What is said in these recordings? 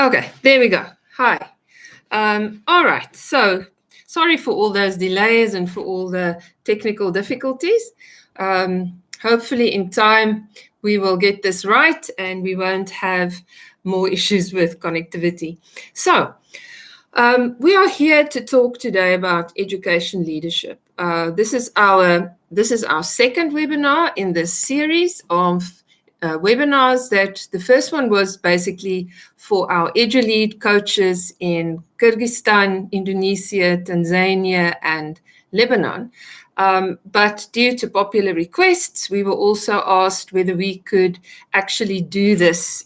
Okay, there we go. Hi. All right. So sorry for all those delays and for all the technical difficulties. Hopefully in time we will get this right and we won't have more issues with connectivity. So we are here to talk today about education leadership. This is our second webinar in this series of webinars. That the first one was basically for our EduLead coaches in Kyrgyzstan, Indonesia, Tanzania, and Lebanon. But due to popular requests, we were also asked whether we could actually do this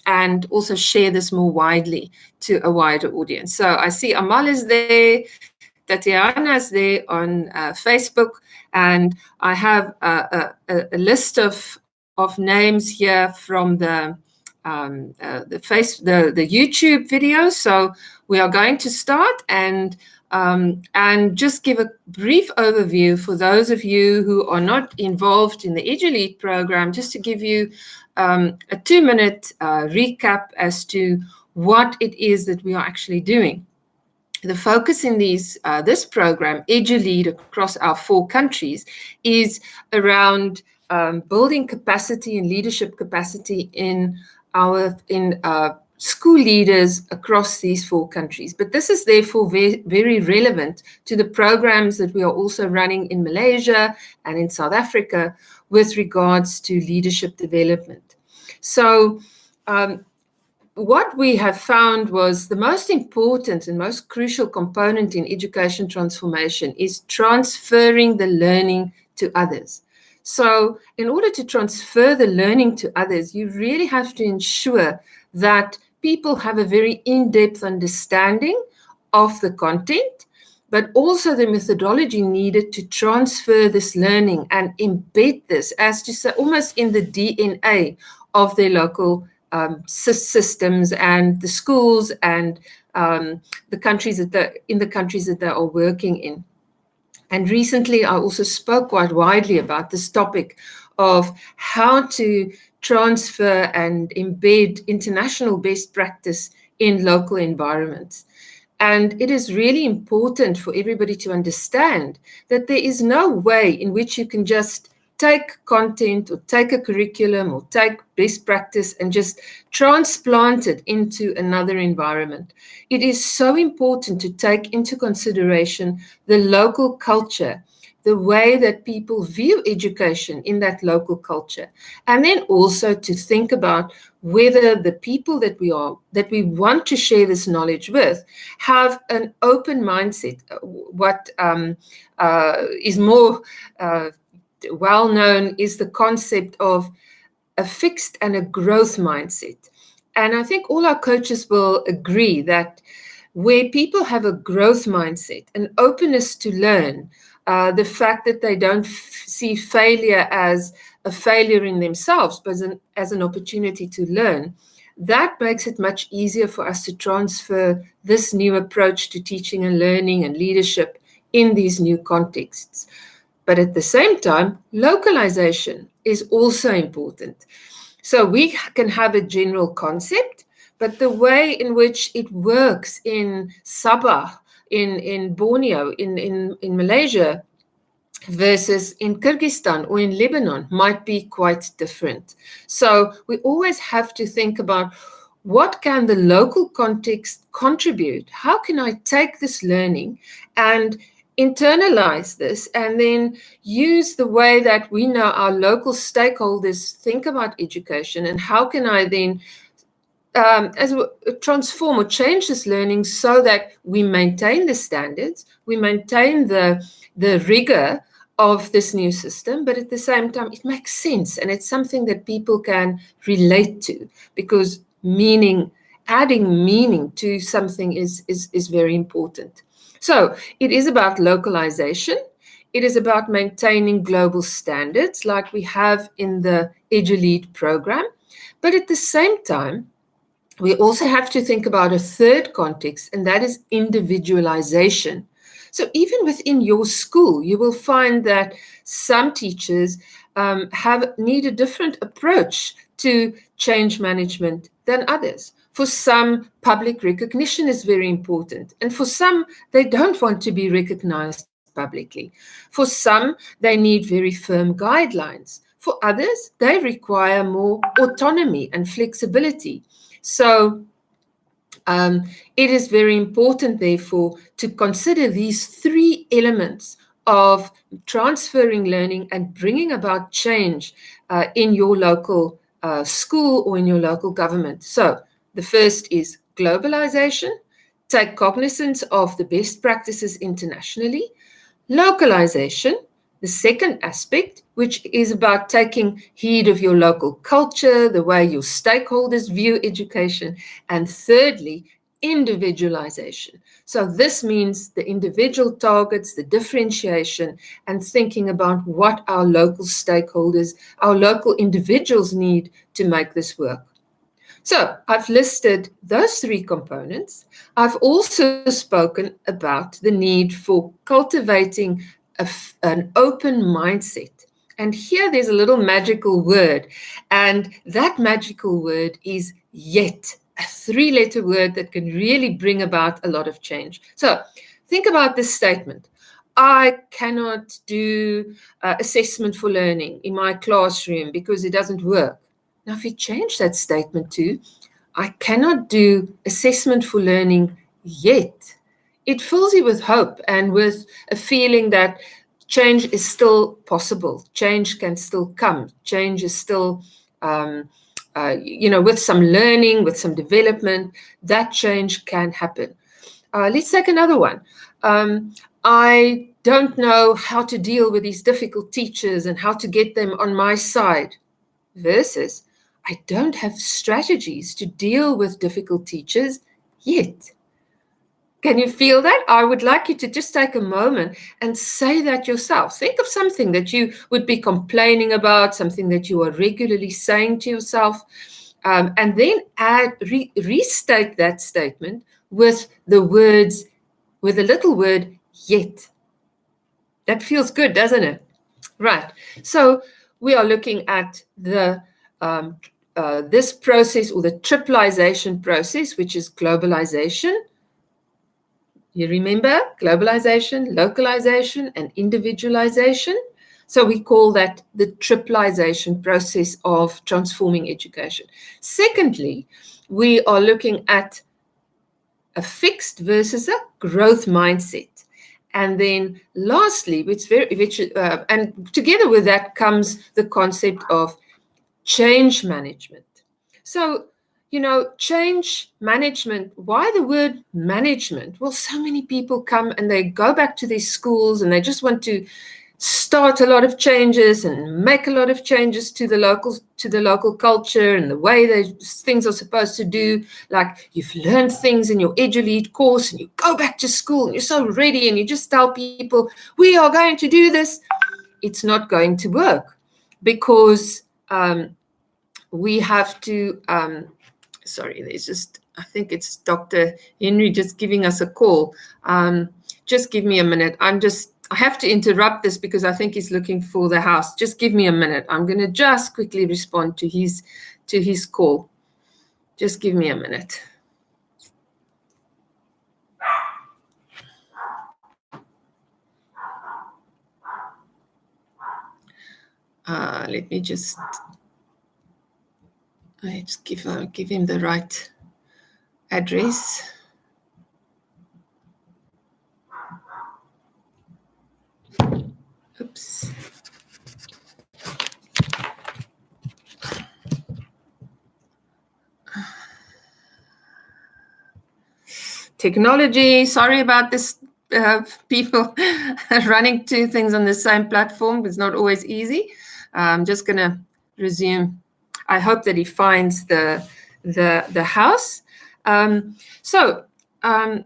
and also share this more widely to a wider audience. So I see Amal is there, Tatiana is there on Facebook, and I have a list of names here from the YouTube video. So we are going to start and just give a brief overview for those of you who are not involved in the EduLead program, just to give you a 2-minute recap as to what it is that we are actually doing. The focus in this program, EduLead, across our 4 countries, is around building capacity and leadership capacity in school leaders across these 4 countries. But this is therefore very relevant to the programs that we are also running in Malaysia and in South Africa with regards to leadership development. So what we have found was the most important and most crucial component in education transformation is transferring the learning to others. So in order to transfer the learning to others, you really have to ensure that people have a very in-depth understanding of the content, but also the methodology needed to transfer this learning and embed this as to say almost in the DNA of their local systems and the schools and the countries that they are working in. And recently, I also spoke quite widely about this topic of how to transfer and embed international best practice in local environments. And it is really important for everybody to understand that there is no way in which you can just take content or take a curriculum or take best practice and just transplant it into another environment. It is so important to take into consideration the local culture, the way that people view education in that local culture, and then also to think about whether the people that we want to share this knowledge with have an open mindset. What is more well known is the concept of a fixed and a growth mindset. And I think all our coaches will agree that where people have a growth mindset, an openness to learn, the fact that they don't see failure as a failure in themselves, but as an opportunity to learn, that makes it much easier for us to transfer this new approach to teaching and learning and leadership in these new contexts. But at the same time, localization is also important. So we can have a general concept, but the way in which it works in Sabah, in Borneo, in Malaysia, versus in Kyrgyzstan or in Lebanon might be quite different. So we always have to think about what can the local context contribute? How can I take this learning and internalize this and then use the way that we know our local stakeholders think about education, and how can I then transform or change this learning so that we maintain the standards, we maintain the rigor of this new system, but at the same time it makes sense and it's something that people can relate to, because adding meaning to something is very important. So it is about localization. It is about maintaining global standards like we have in the EduLead program. But at the same time, we also have to think about a third context, and that is individualization. So even within your school, you will find that some teachers need a different approach to change management than others. For some, public recognition is very important. And for some, they don't want to be recognized publicly. For some, they need very firm guidelines. For others, they require more autonomy and flexibility. So it is very important, therefore, to consider these three elements of transferring learning and bringing about change in your local school or in your local government. So the first is globalization. Take cognizance of the best practices internationally. Localization, the second aspect, which is about taking heed of your local culture, the way your stakeholders view education. And thirdly, individualization. So this means the individual targets, the differentiation, and thinking about what our local stakeholders, our local individuals need to make this work. So I've listed those three components. I've also spoken about the need for cultivating an open mindset. And here there's a little magical word. And that magical word is yet, a three-letter word that can really bring about a lot of change. So think about this statement. I cannot do assessment for learning in my classroom because it doesn't work. Now, if you change that statement to, I cannot do assessment for learning yet, it fills you with hope and with a feeling that change is still possible. Change can still come. Change is still, with some learning, with some development, that change can happen. Let's take another one. I don't know how to deal with these difficult teachers and how to get them on my side. Versus, I don't have strategies to deal with difficult teachers yet. Can you feel that? I would like you to just take a moment and say that yourself. Think of something that you would be complaining about, something that you are regularly saying to yourself, and then restate that statement with the words, with a little word, yet. That feels good, doesn't it? Right. So we are looking at the this process, or the tripleization process, which is globalization. You remember globalization, localization, and individualization. So we call that the tripleization process of transforming education. Secondly, we are looking at a fixed versus a growth mindset. And then lastly, and together with that comes the concept of change management. So, change management, why the word management? Well, so many people come and they go back to their schools and they just want to start a lot of changes and make a lot of changes to the local culture and the way things are supposed to do. Like, you've learned things in your EduLead course and you go back to school and you're so ready and you just tell people, we are going to do this. It's not going to work because we have to, I think it's Dr. Henry just giving us a call. Just give me a minute. I have to interrupt this because I think he's looking for the house. Just give me a minute. I'm going to just quickly respond to his call. Just give me a minute. Let me just give him the right address. Oops. Technology, sorry about this, people running two things on the same platform. It's not always easy. I'm just going to resume. I hope that he finds the house.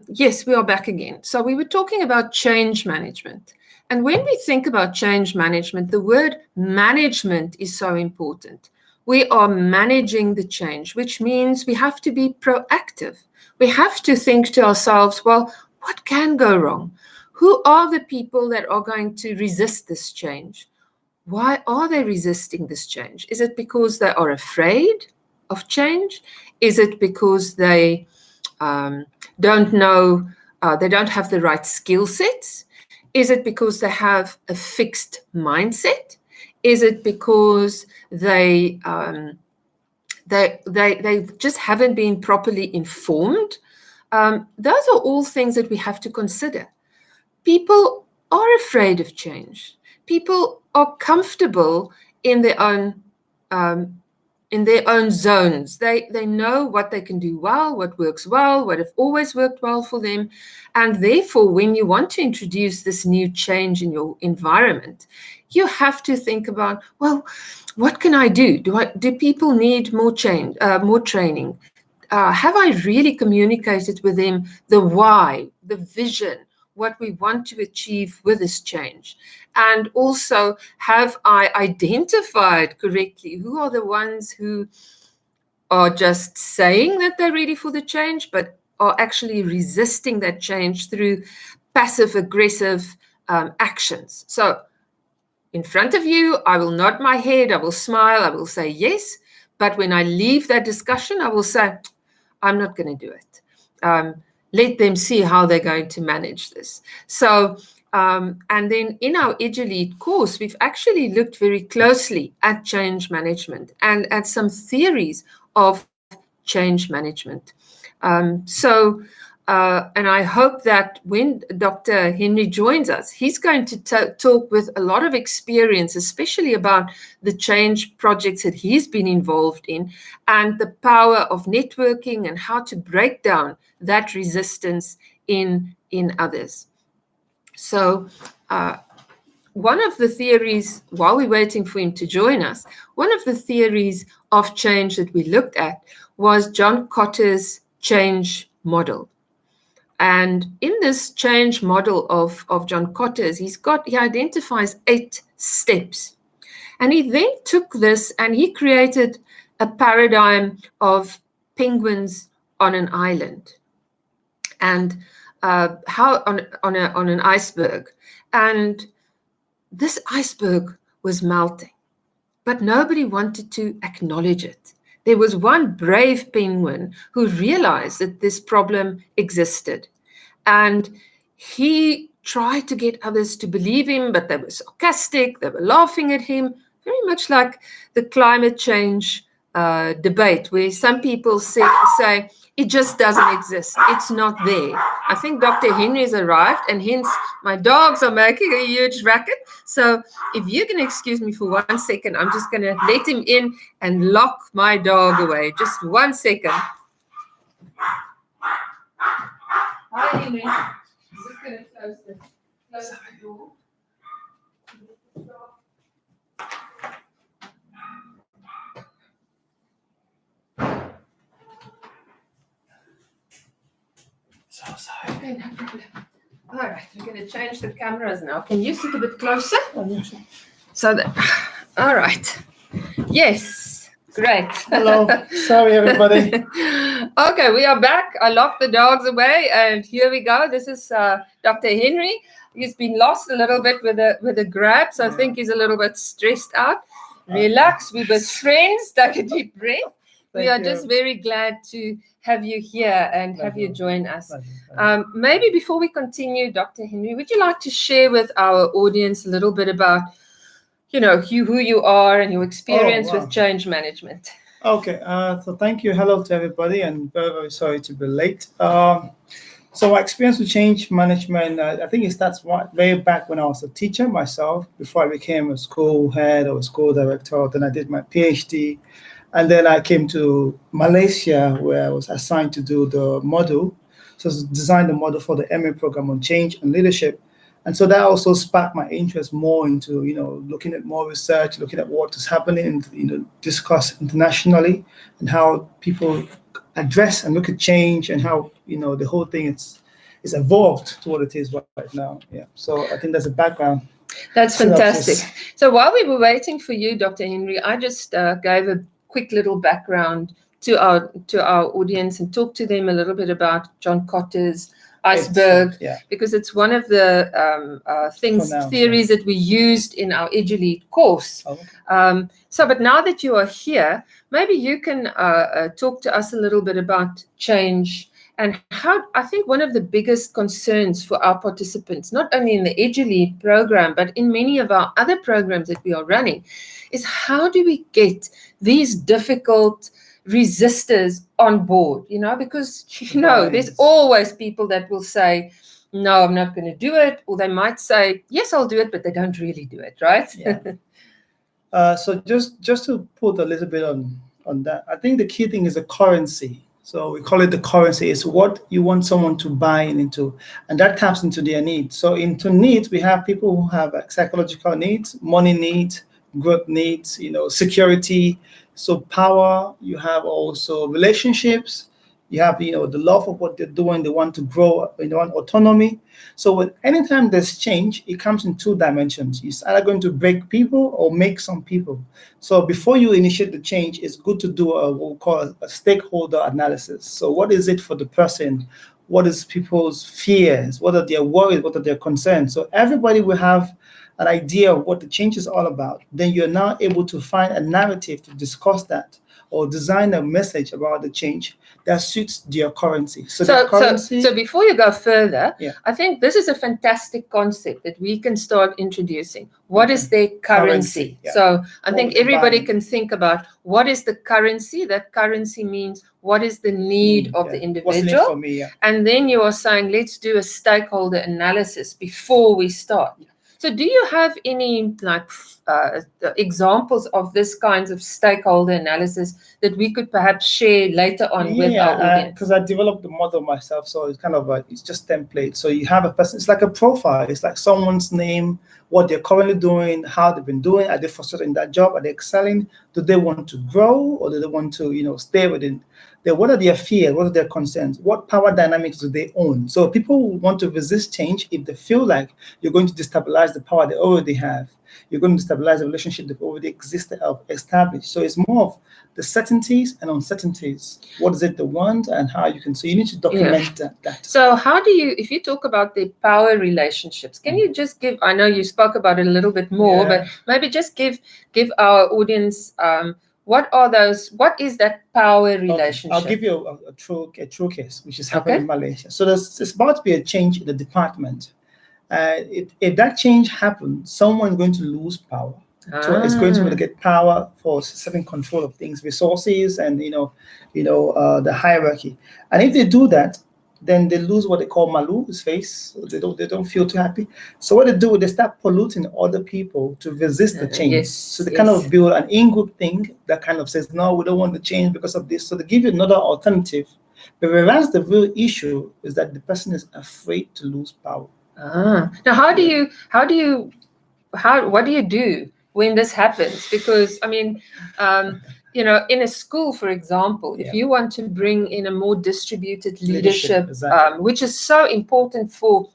Yes, we are back again. So we were talking about change management. And when we think about change management, the word management is so important. We are managing the change, which means we have to be proactive. We have to think to ourselves, well, what can go wrong? Who are the people that are going to resist this change? why are they resisting this change? Is it because they are afraid of change? Is it because they don't know, they don't have the right skill sets? Is it because they have a fixed mindset? Is it because they just haven't been properly informed? Those are all things that we have to consider. People are afraid of change. People are comfortable in their own zones. They know what they can do well, what works well, what have always worked well for them. And therefore, when you want to introduce this new change in your environment, you have to think about, well, what can I do? Do people need more change, more training? Have I really communicated with them the why, the vision, what we want to achieve with this change? And also, have I identified correctly who are the ones who are just saying that they're ready for the change, but are actually resisting that change through passive-aggressive actions? So in front of you, I will nod my head, I will smile, I will say yes. But when I leave that discussion, I will say, I'm not going to do it. Let them see how they're going to manage this. So, and then in our EduLead course, we've actually looked very closely at change management and at some theories of change management. And I hope that when Dr. Henry joins us, he's going to talk with a lot of experience, especially about the change projects that he's been involved in and the power of networking and how to break down that resistance in others. So one of the theories, while we're waiting for him to join us, one of the theories of change that we looked at was John Kotter's change model. And in this change model of John Kotter's, he identifies 8 steps. And he then took this and he created a paradigm of penguins on an island and how on an iceberg. And this iceberg was melting, but nobody wanted to acknowledge it. There was one brave penguin who realized that this problem existed. And he tried to get others to believe him, but they were sarcastic, they were laughing at him, very much like the climate change debate, where some people say, it just doesn't exist, it's not there. I think Dr. Henry's arrived, and hence my dogs are making a huge racket. So if you can excuse me for 1 second, I'm just going to let him in and lock my dog away. Just 1 second. Hi, Henry. I'm just going to close the door. So sorry. Okay, no problem. All right, we're going to change the cameras now. Can you sit a bit closer? So that, all right. Yes, great. Hello. Sorry, everybody. Okay, we are back. I locked the dogs away, and here we go. This is Dr. Henry. He's been lost a little bit with a grab, so I think he's a little bit stressed out. Relax. We're best friends. Take a deep breath. We are just very glad to have you here and have you join us. Maybe before we continue, Dr. Henry, would you like to share with our audience a little bit about, who you are and your experience with change management? Okay, so thank you. Hello to everybody, and very, very sorry to be late. So my experience with change management, I think it starts way back when I was a teacher myself, before I became a school head or a school director. Then I did my PhD. And then I came to Malaysia, where I was assigned to do the model. So design the model for the MA program on change and leadership. And so that also sparked my interest more into, looking at more research, looking at what is happening, and, discuss internationally and how people address and look at change and how, the whole thing is evolved to what it is right now. Yeah. So I think there's a background. That's fantastic. So while we were waiting for you, Dr. Henry, I just gave a quick little background to our audience and talk to them a little bit about John Cotter's iceberg, because it's one of the theories that we used in our EduLead course. But now that you are here, maybe you can talk to us a little bit about change and how I think one of the biggest concerns for our participants, not only in the EduLead program, but in many of our other programs that we are running, is how do we get these difficult resistors on board, because, there's always people that will say, no, I'm not going to do it. Or they might say, yes, I'll do it, but they don't really do it, right? So just to put a little bit on that, I think the key thing is the currency. So we call it the currency. It's what you want someone to buy into, and that taps into their needs. So into needs, we have people who have psychological needs, money needs, growth needs, security. So power, you have also relationships, you have, the love of what they're doing, they want to grow, they want autonomy. So anytime there's change, it comes in two dimensions. It's either going to break people or make some people. So before you initiate the change, it's good to do what we call a stakeholder analysis. So what is it for the person? What is people's fears? What are their worries? What are their concerns? So everybody will have an idea of what the change is all about. Then you're now able to find a narrative to discuss that or design a message about the change that suits their currency. So before you go further, I think this is a fantastic concept that we can start introducing. What is their currency? So I think everybody can think about what is the currency. That currency means what is the need of the individual. What's in it for me? And then you are saying, let's do a stakeholder analysis before we start. So do you have any examples of this kinds of stakeholder analysis that we could perhaps share later on with our audience? Because I developed the model myself, so it's kind of it's just template. So you have a person, it's like a profile. It's like someone's name, what they're currently doing, how they've been doing. Are they frustrated in that job? Are they excelling? Do they want to grow, or do they want to, stay within? What are their fears? What are their concerns? What power dynamics do they own? So people want to resist change if they feel like you're going to destabilize the power they already have. You're going to destabilize the relationship that already existed or established. So it's more of the certainties and uncertainties. What is it they want and how you can. So you need to document that. So how do you, if you talk about the power relationships, can you just give, I know you spoke about it a little bit more, but maybe just give our audience, what are those? What is that power relationship? I'll give you a true case, which is happening in Malaysia. So there's about to be a change in the department. If that change happens, someone's going to lose power. So it's going to get power for certain control of things, resources, and the hierarchy. And if they do that, then they lose what they call malu, space. So they don't feel too happy. So what they do, they start polluting other people to resist the change. So they kind of build an in-group thing that kind of says, no, we don't want to change because of this. So they give you another alternative. But whereas the real issue is that the person is afraid to lose power. Now, what do you do when this happens? Because I mean, in a school, for example, if you want to bring in a more distributed leadership, which is so important for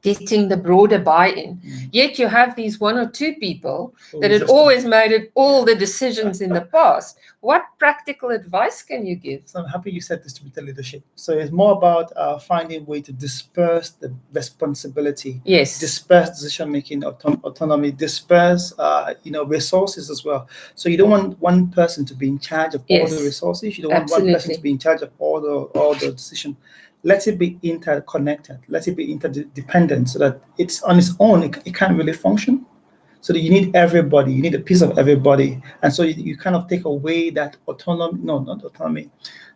getting the broader buy-in, yet you have these one or two people that had always made all the decisions in the past. What practical advice can you give? So I'm happy you said distributed leadership. So it's more about finding a way to disperse the responsibility, disperse decision-making, autonomy, disperse resources as well. So you don't want one person to be in charge of all the resources. You don't want one person to be in charge of all the decision. Let it be interconnected. Let it be interdependent so that it's on its own. It can't really function. So that you need everybody. You need a piece of everybody. And so you kind of take away that autonomy, not autonomy,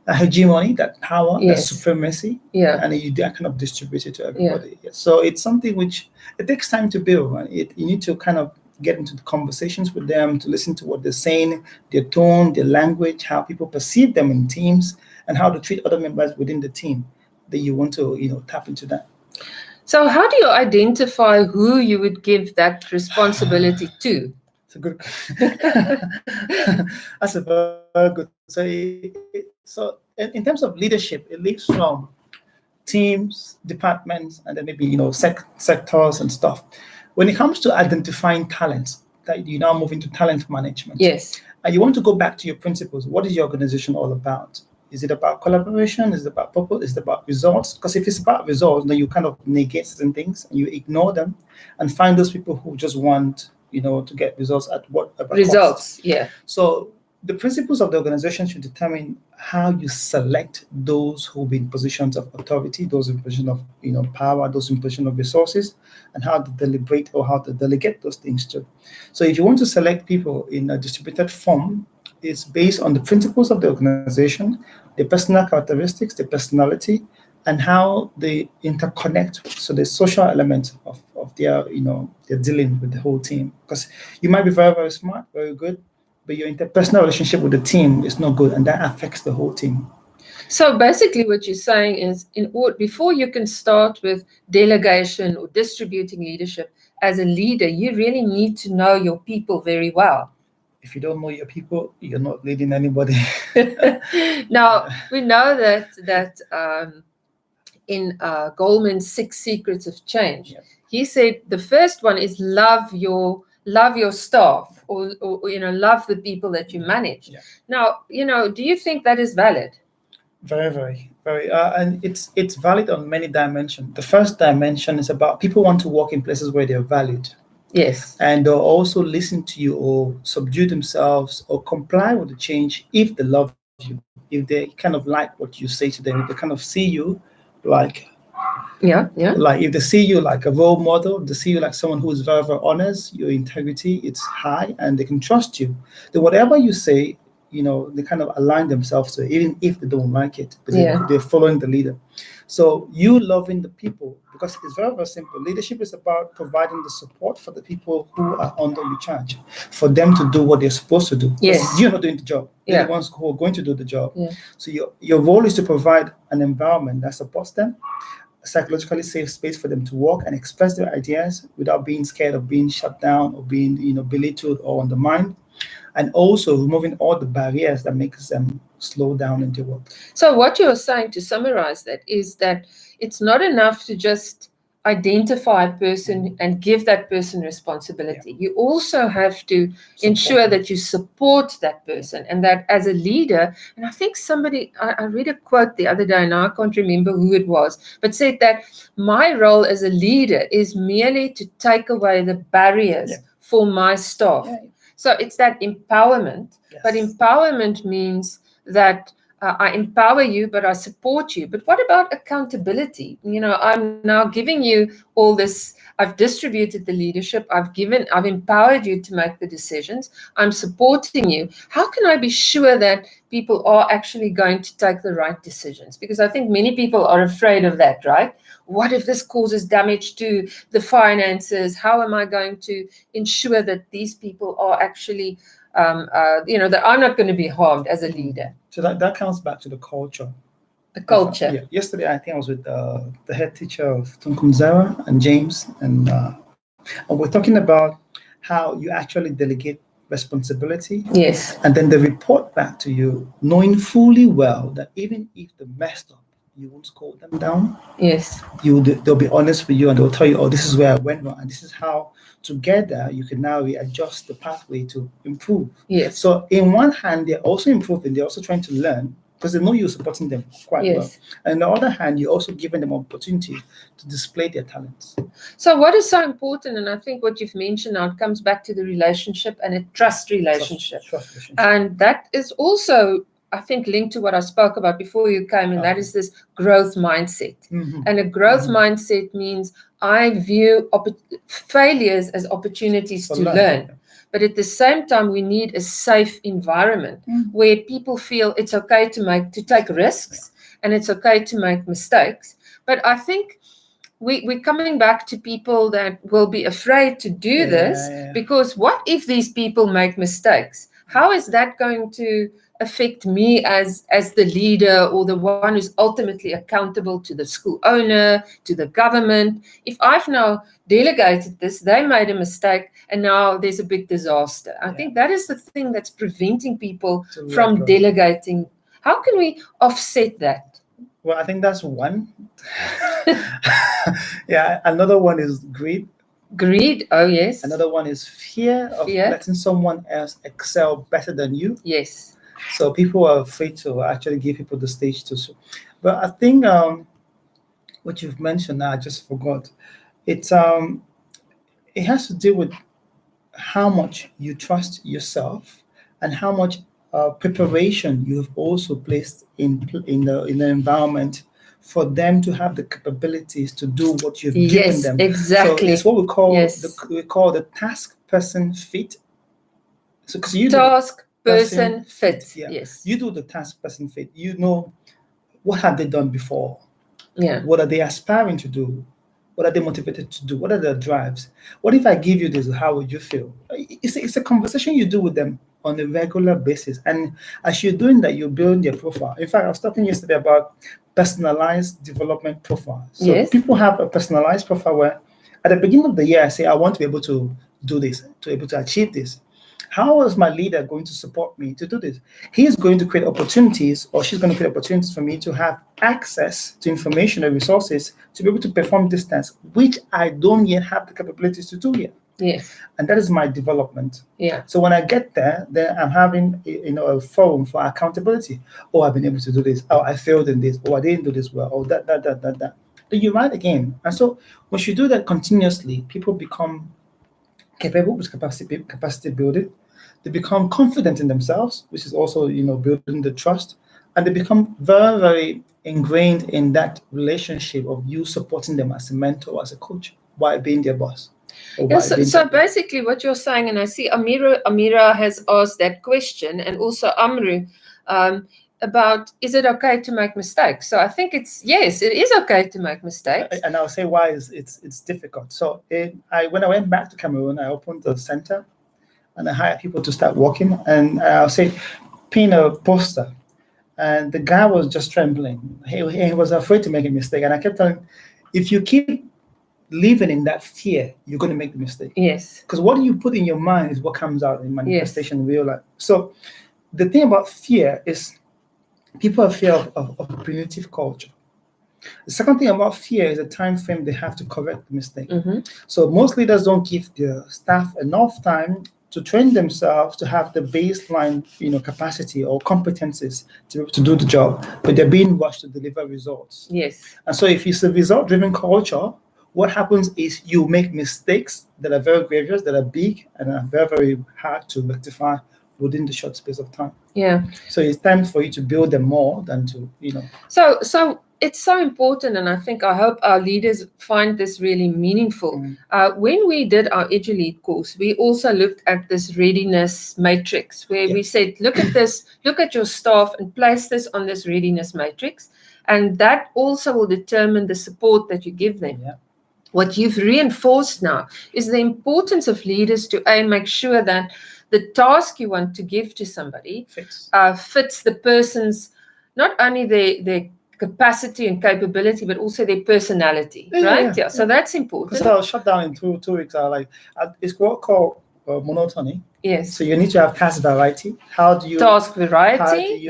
that hegemony, that power, that supremacy. And you kind of distribute it to everybody. So it's something which it takes time to build. Right? You need to kind of get into the conversations with them, to listen to what they're saying, their tone, their language, how people perceive them in teams, and how to treat other members within the team. That you want to tap into that. So how do you identify who you would give that responsibility to? It's a good. That's a very good. So in terms of leadership, it leads from teams, departments, and then maybe sectors and stuff. When it comes to identifying talents, that you now move into talent management. and you want to go back to your principles. What is your organization all about? Is it about collaboration? Is it about purpose? Is it about results? Because if it's about results, then you kind of negate certain things and you ignore them and find those people who just want, to get results at whatever Results, cost. yeah. So the principles of the organization should determine how you select those who be in positions of authority, those in position of power, those in position of resources, and how to deliberate or how to delegate those things to. So if you want to select people in a distributed form, it's based on the principles of the organization, their personal characteristics, their personality, and how they interconnect. So the social element of their, their dealing with the whole team. Because you might be very, very smart, very good, but your interpersonal relationship with the team is not good, and that affects the whole team. So basically what you're saying is, before you can start with delegation or distributing leadership as a leader, you really need to know your people very well. If you don't know your people, you're not leading anybody. Now, we know that in Goldman's 6 Secrets of Change, he said the first one is love your staff, or love the people that you manage. Now, do you think that is valid? Very, very, very, and it's valid on many dimensions. The first dimension is about people want to work in places where they're valued. Yes. And they'll also listen to you or subdue themselves or comply with the change if they love you, if they kind of like what you say to them, if they kind of see you like, like if they see you like a role model, they see you like someone who is very, very honest, your integrity, it's high, and they can trust you. Then whatever you say, they kind of align themselves to it, even if they don't like it, but they're following the leader. So you loving the people, because it's very, very simple. Leadership is about providing the support for the people who are under your charge, for them to do what they're supposed to do. Yes. You're not doing the job. They're the ones who are going to do the job. Yeah. So your role is to provide an environment that supports them, a psychologically safe space for them to walk and express their ideas without being scared of being shut down or being belittled or undermined, and also removing all the barriers that makes them slow down in their work. So what you're saying, to summarize that, is that it's not enough to just identify a person and give that person responsibility. You also have to ensure that you support that person, and that as a leader, and I think I read a quote the other day, and I can't remember who it was, but said that my role as a leader is merely to take away the barriers for my staff. So it's that empowerment, but empowerment means that I empower you, but I support you. But what about accountability? I'm now giving you all this. I've distributed the leadership. I've empowered you to make the decisions. I'm supporting you. How can I be sure that people are actually going to take the right decisions? Because I think many people are afraid of that, right? What if this causes damage to the finances? How am I going to ensure that these people are actually, that I'm not going to be harmed as a leader? So that comes back to the culture. The culture. Yesterday, I think I was with the head teacher of Tunkumzara and James, and we're talking about how you actually delegate responsibility. Yes. And then they report back to you, knowing fully well that even if they messed up, you won't scold them down. Yes. They'll be honest with you, and they'll tell you, oh, this is where I went wrong, and this is how together you can now readjust the pathway to improve. Yes. So in one hand, they're also improving, they're also trying to learn, because they know you're supporting them quite well. And on the other hand, you're also giving them opportunity to display their talents. So what is so important, and I think what you've mentioned now, it comes back to the relationship and a trust relationship. Trust relationship. And that is also, I think, linked to what I spoke about before you came, and that is this growth mindset. And a growth mindset means I view failures as opportunities to learn. But at the same time, we need a safe environment where people feel it's okay to take risks and it's okay to make mistakes. But I think we're coming back to people that will be afraid to do this, because what if these people make mistakes? How is that going to affect me as the leader, or the one who's ultimately accountable to the school owner, to the government? If I've now delegated this, they made a mistake, and now there's a big disaster. I think that is the thing that's preventing people from delegating. How can we offset that? Well, I think that's one. Another one is greed. Greed. Oh, yes. Another one is fear of letting someone else excel better than you. Yes. So people are afraid to actually give people the stage to. But I think what you've mentioned, I just forgot. It has to do with how much you trust yourself and how much preparation you have also placed in the environment for them to have the capabilities to do what you've given them. Exactly. So it's what we call the task person fit. So because you task person fit. Yes. You do the task person fit. You know what have they done before. Yeah. What are they aspiring to do? What are they motivated to do? What are their drives? What if I give you this? How would you feel? It's a conversation you do with them on a regular basis. And as you're doing that, you're building their profile. In fact, I was talking yesterday about personalized development profile. So people have a personalized profile where at the beginning of the year, I say, I want to be able to do this, to be able to achieve this. How is my leader going to support me to do this? He's going to create opportunities, or she's going to create opportunities for me to have access to information and resources to be able to perform this task, which I don't yet have the capabilities to do yet. Yes. And that is my development. Yeah. So when I get there, then I'm having a forum for accountability. Oh, I've been able to do this. Oh, I failed in this. Oh, I didn't do this well. Oh, that. Then you write again. And so once you do that continuously, people become capable with capacity building. They become confident in themselves, which is also, building the trust, and they become very, very ingrained in that relationship of you supporting them as a mentor, as a coach, while being their boss. So basically, what you're saying, and I see Amira has asked that question, and also Amru, about is it okay to make mistakes? So I think yes, it is okay to make mistakes. And I'll say why it's difficult. So when I went back to Cameroon, I opened the center. And I hired people to start working. And I'll say, pin a poster. And the guy was just trembling. He was afraid to make a mistake. And I kept telling him, if you keep living in that fear, you're going to make the mistake. Yes. Because what you put in your mind is what comes out in manifestation in real life. So the thing about fear is people are fear of punitive culture. The second thing about fear is the time frame they have to correct the mistake. Mm-hmm. So most leaders don't give their staff enough time to train themselves to have the baseline, capacity or competencies to be able to do the job, but they're being rushed to deliver results. Yes. And so if it's a result-driven culture, what happens is you make mistakes that are very grievous, that are big, and are very, very hard to rectify within the short space of time. Yeah. So it's time for you to build them more than to, So it's so important, and I hope our leaders find this really meaningful. When we did our EduLead course, we also looked at this readiness matrix, where we said, look at this, look at your staff and place this on this readiness matrix. And that also will determine the support that you give them. Yeah. What you've reinforced now is the importance of leaders to make sure that the task you want to give to somebody fits the person's, not only their capacity and capability, but also their personality, right? Yeah. So that's important. Because I'll shut down in 2 weeks. It's what called monotony. Yes. So you need to have task variety. How do you task variety?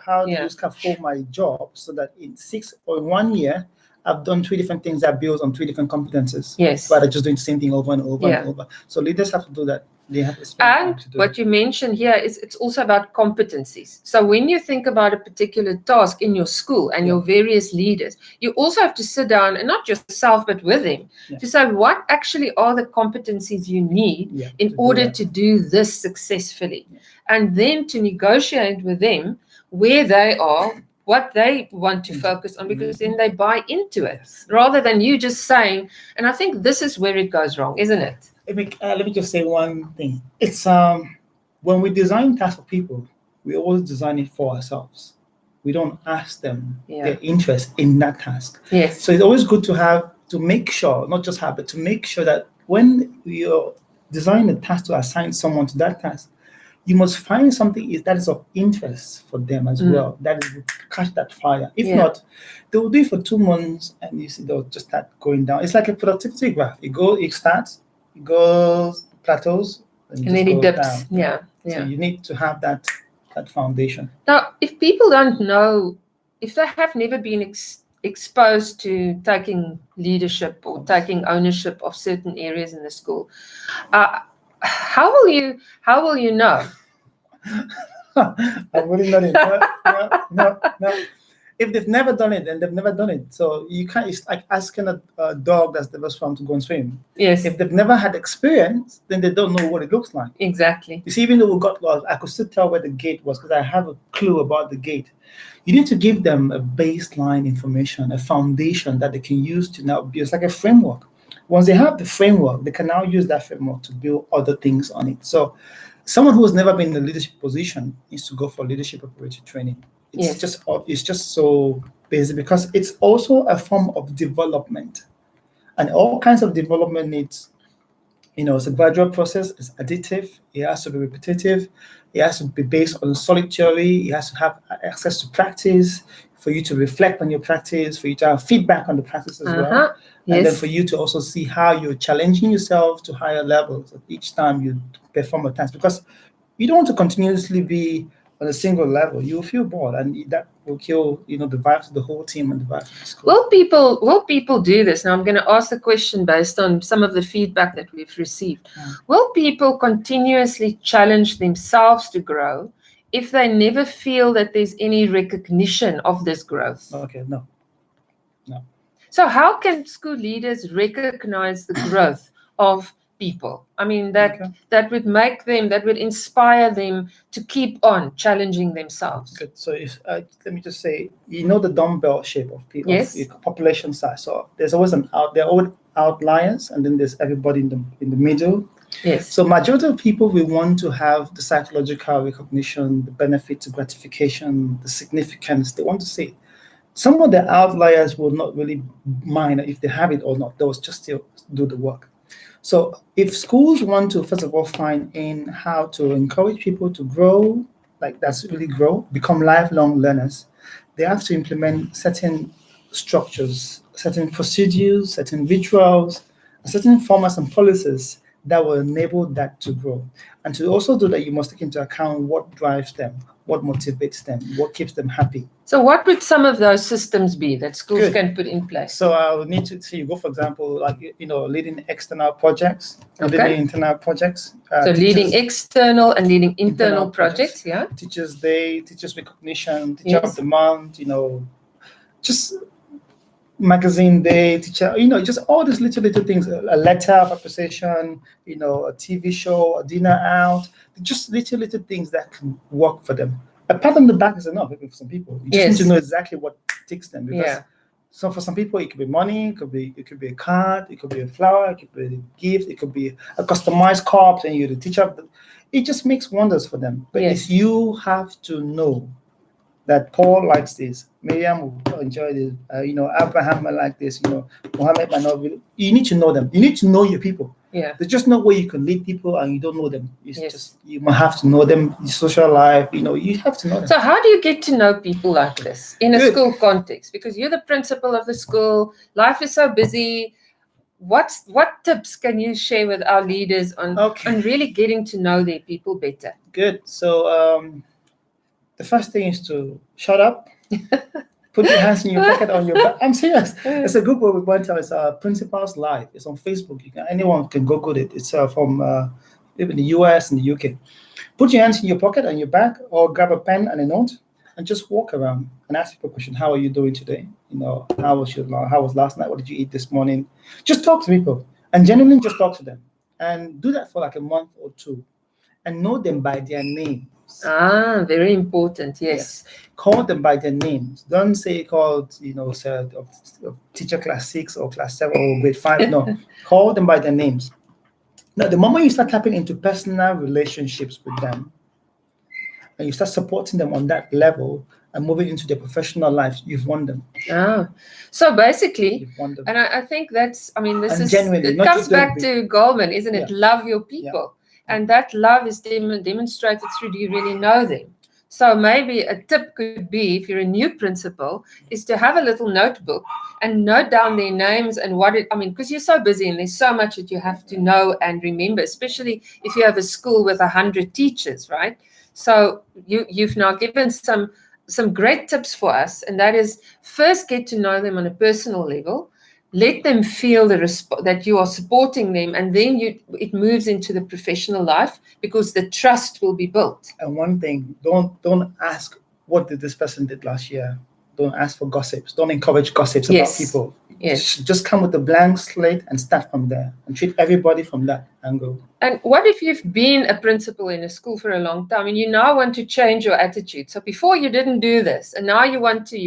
How do you scaffold my job so that in 6 or in 1 year I've done 3 different things that builds on 3 different competences. Yes. Rather just doing the same thing over and over and over. So leaders have to do that. They have to spend time to do what you mentioned here is it's also about competencies. So when you think about a particular task in your school and your various leaders, you also have to sit down, and not just yourself, but with them, to say what actually are the competencies you need in order to do this successfully. And then to negotiate with them where they are, what they want to focus on, because then they buy into it, rather than you just saying, and I think this is where it goes wrong, isn't it? Let me just say one thing. It's when we design tasks for people, we always design it for ourselves. We don't ask them their interest in that task. Yes. So it's always good to make sure, not just have, but to make sure that when you're designing a task to assign someone to that task, you must find something that is of interest for them as well. That is, catch that fire. If not, they will do it for 2 months, and you see they'll just start going down. It's like a productivity graph. It starts, it goes, plateaus, and then it dips down. Yeah. So you need to have that foundation. Now, if people don't know, if they have never been exposed to taking leadership or taking ownership of certain areas in the school, how will you know? I'm really not in. No. If they've never done it, then they've never done it. So you can't. It's like asking a dog that's never swum to go and swim. Yes, If they've never had experience, then they don't know what it looks like. exactly. You see, even though we got lost, I could still tell where the gate was because I have a clue about the gate. You need to give them a baseline information, a foundation that they can use to now build. It's like a framework. Once they have the framework, they can now use that framework to build other things on it. So someone who has never been in a leadership position needs to go for leadership operator training. It's Yes. it's just so basic because it's also a form of development. And all kinds of development needs, it's a gradual process, it's additive, it has to be repetitive, it has to be based on solid theory, it has to have access to practice, for you to reflect on your practice, for you to have feedback on the practice as well. And then Yes. for you to also see how you're challenging yourself to higher levels each time you perform a task. Because you don't want to continuously be on a single level. You'll feel bored, and that will kill, the vibe of the whole team and the vibe of the school. Will people do this? Now I'm going to ask the question based on some of the feedback that we've received. Will people continuously challenge themselves to grow if they never feel that there's any recognition of this growth? Okay, no. So how can school leaders recognize the growth of people? I mean, that would make them, that would inspire them to keep on challenging themselves. Good. So let me just say, the dumbbell shape of people, Yes. of population size. So there's always there are always outliers, and then there's everybody in the middle. Yes. So majority of people, we want to have the psychological recognition, the benefits, the gratification, the significance. They want to see. Some of the outliers will not really mind if they have it or not. They'll just still do the work. So if schools want to, first of all, find in how to encourage people to grow, become lifelong learners, they have to implement certain structures, certain procedures, certain rituals, certain formats and policies that will enable that to grow. And to also do that, you must take into account what drives them, what motivates them, what keeps them happy. So what would some of those systems be that schools can put in place? So I would need to see you go, for example, leading external projects, leading internal projects. So leading external and leading internal projects, yeah. Teachers Day, Teachers Recognition, Teacher of the Month, just magazine day, teacher, just all these little things, a letter of appreciation, a TV show, a dinner out, just little things that can work for them. A pat on the back is enough for some people. You just need to know exactly what takes them. Because so for some people, it could be money, it could be a card, it could be a flower, it could be a gift, it could be a customized cup, and you're the teacher. It just makes wonders for them. But it's you have to know that Paul likes this, Miriam will enjoy this, Abraham might like this, Muhammad might not. You need to know them. You need to know your people. Yeah. There's just no way you can lead people and you don't know them. It's just, you might have to know them, your social life, you have to know them. So how do you get to know people like this in a school context? Because you're the principal of the school, life is so busy. What tips can you share with our leaders on really getting to know their people better? Good. So the first thing is to shut up. Put your hands in your pocket on your back. I'm serious. It's a group where we went to. It's Principals Live. It's on Facebook. Anyone can Google it. It's from even the US and the UK. Put your hands in your pocket on your back, or grab a pen and a note, and just walk around and ask people a question. How are you doing today? How was last night? What did you eat this morning? Just talk to people and genuinely just talk to them, and do that for like a month or two, and know them by their name. Very important. Yes. Call them by their names. Don't say called, teacher class 6 or class 7 or grade 5. No, call them by their names. Now, the moment you start tapping into personal relationships with them, and you start supporting them on that level and moving into their professional life, you've won them. So basically, you've won them. And I think that's, it comes back to Goldman, isn't it? Love your people. And that love is demonstrated through, do you really know them? So maybe a tip could be, if you're a new principal, is to have a little notebook and note down their names and because you're so busy and there's so much that you have to know and remember, especially if you have a school with 100 teachers, right? So you've now given some some great tips for us, and that is first get to know them on a personal level. Let them feel that you are supporting them, and then it moves into the professional life because the trust will be built. And one thing, don't ask what did this person did last year. Don't ask for gossips. Don't encourage gossips about people. Yes. Just come with a blank slate and start from there and treat everybody from that angle. And what if you've been a principal in a school for a long time and you now want to change your attitude? So before you didn't do this, and now you want to,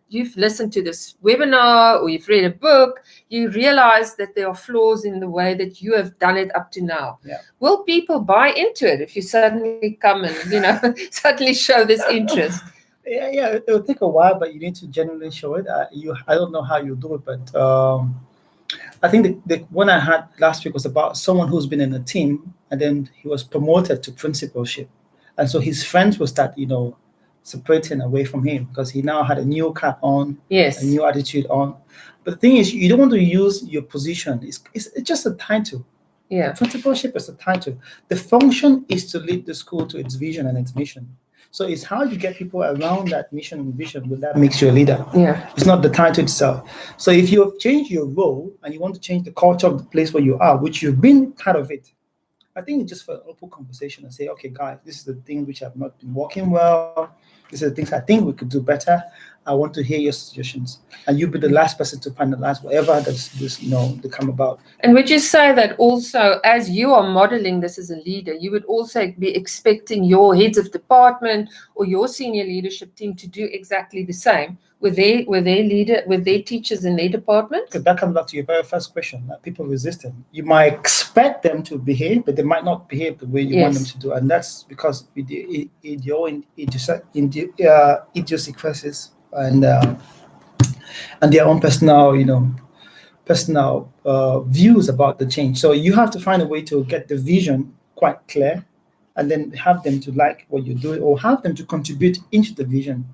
you've listened to this webinar or you've read a book, you realize that there are flaws in the way that you have done it up to now. Yeah. Will people buy into it if you suddenly come and, suddenly show this interest? Yeah, it will take a while, but you need to genuinely show it. I don't know how you do it, but I think the one I had last week was about someone who's been in a team and then he was promoted to principalship, and so his friends will start, separating away from him because he now had a new cap on, yes, a new attitude on. But the thing is, you don't want to use your position. It's just a title. Yeah, principalship is a title. The function is to lead the school to its vision and its mission. So it's how you get people around that mission and vision that makes you a leader. Yeah. It's not the title itself. So if you have changed your role and you want to change the culture of the place where you are, which you've been part of it, I think it's just for an open conversation and say, okay, guys, this is the thing which have not been working well. These are the things I think we could do better. I want to hear your suggestions. And you'll be the last person to finalize whatever they come about. And would you say that also, as you are modeling this as a leader, you would also be expecting your heads of department or your senior leadership team to do exactly the same with their teachers in their department? Because that comes back to your very first question, that people resisting. You might expect them to behave, but they might not behave the way you want them to do. And that's because with your own idiosyncrasies and their own personal views about the change. So you have to find a way to get the vision quite clear and then have them to like what you're doing or have them to contribute into the vision.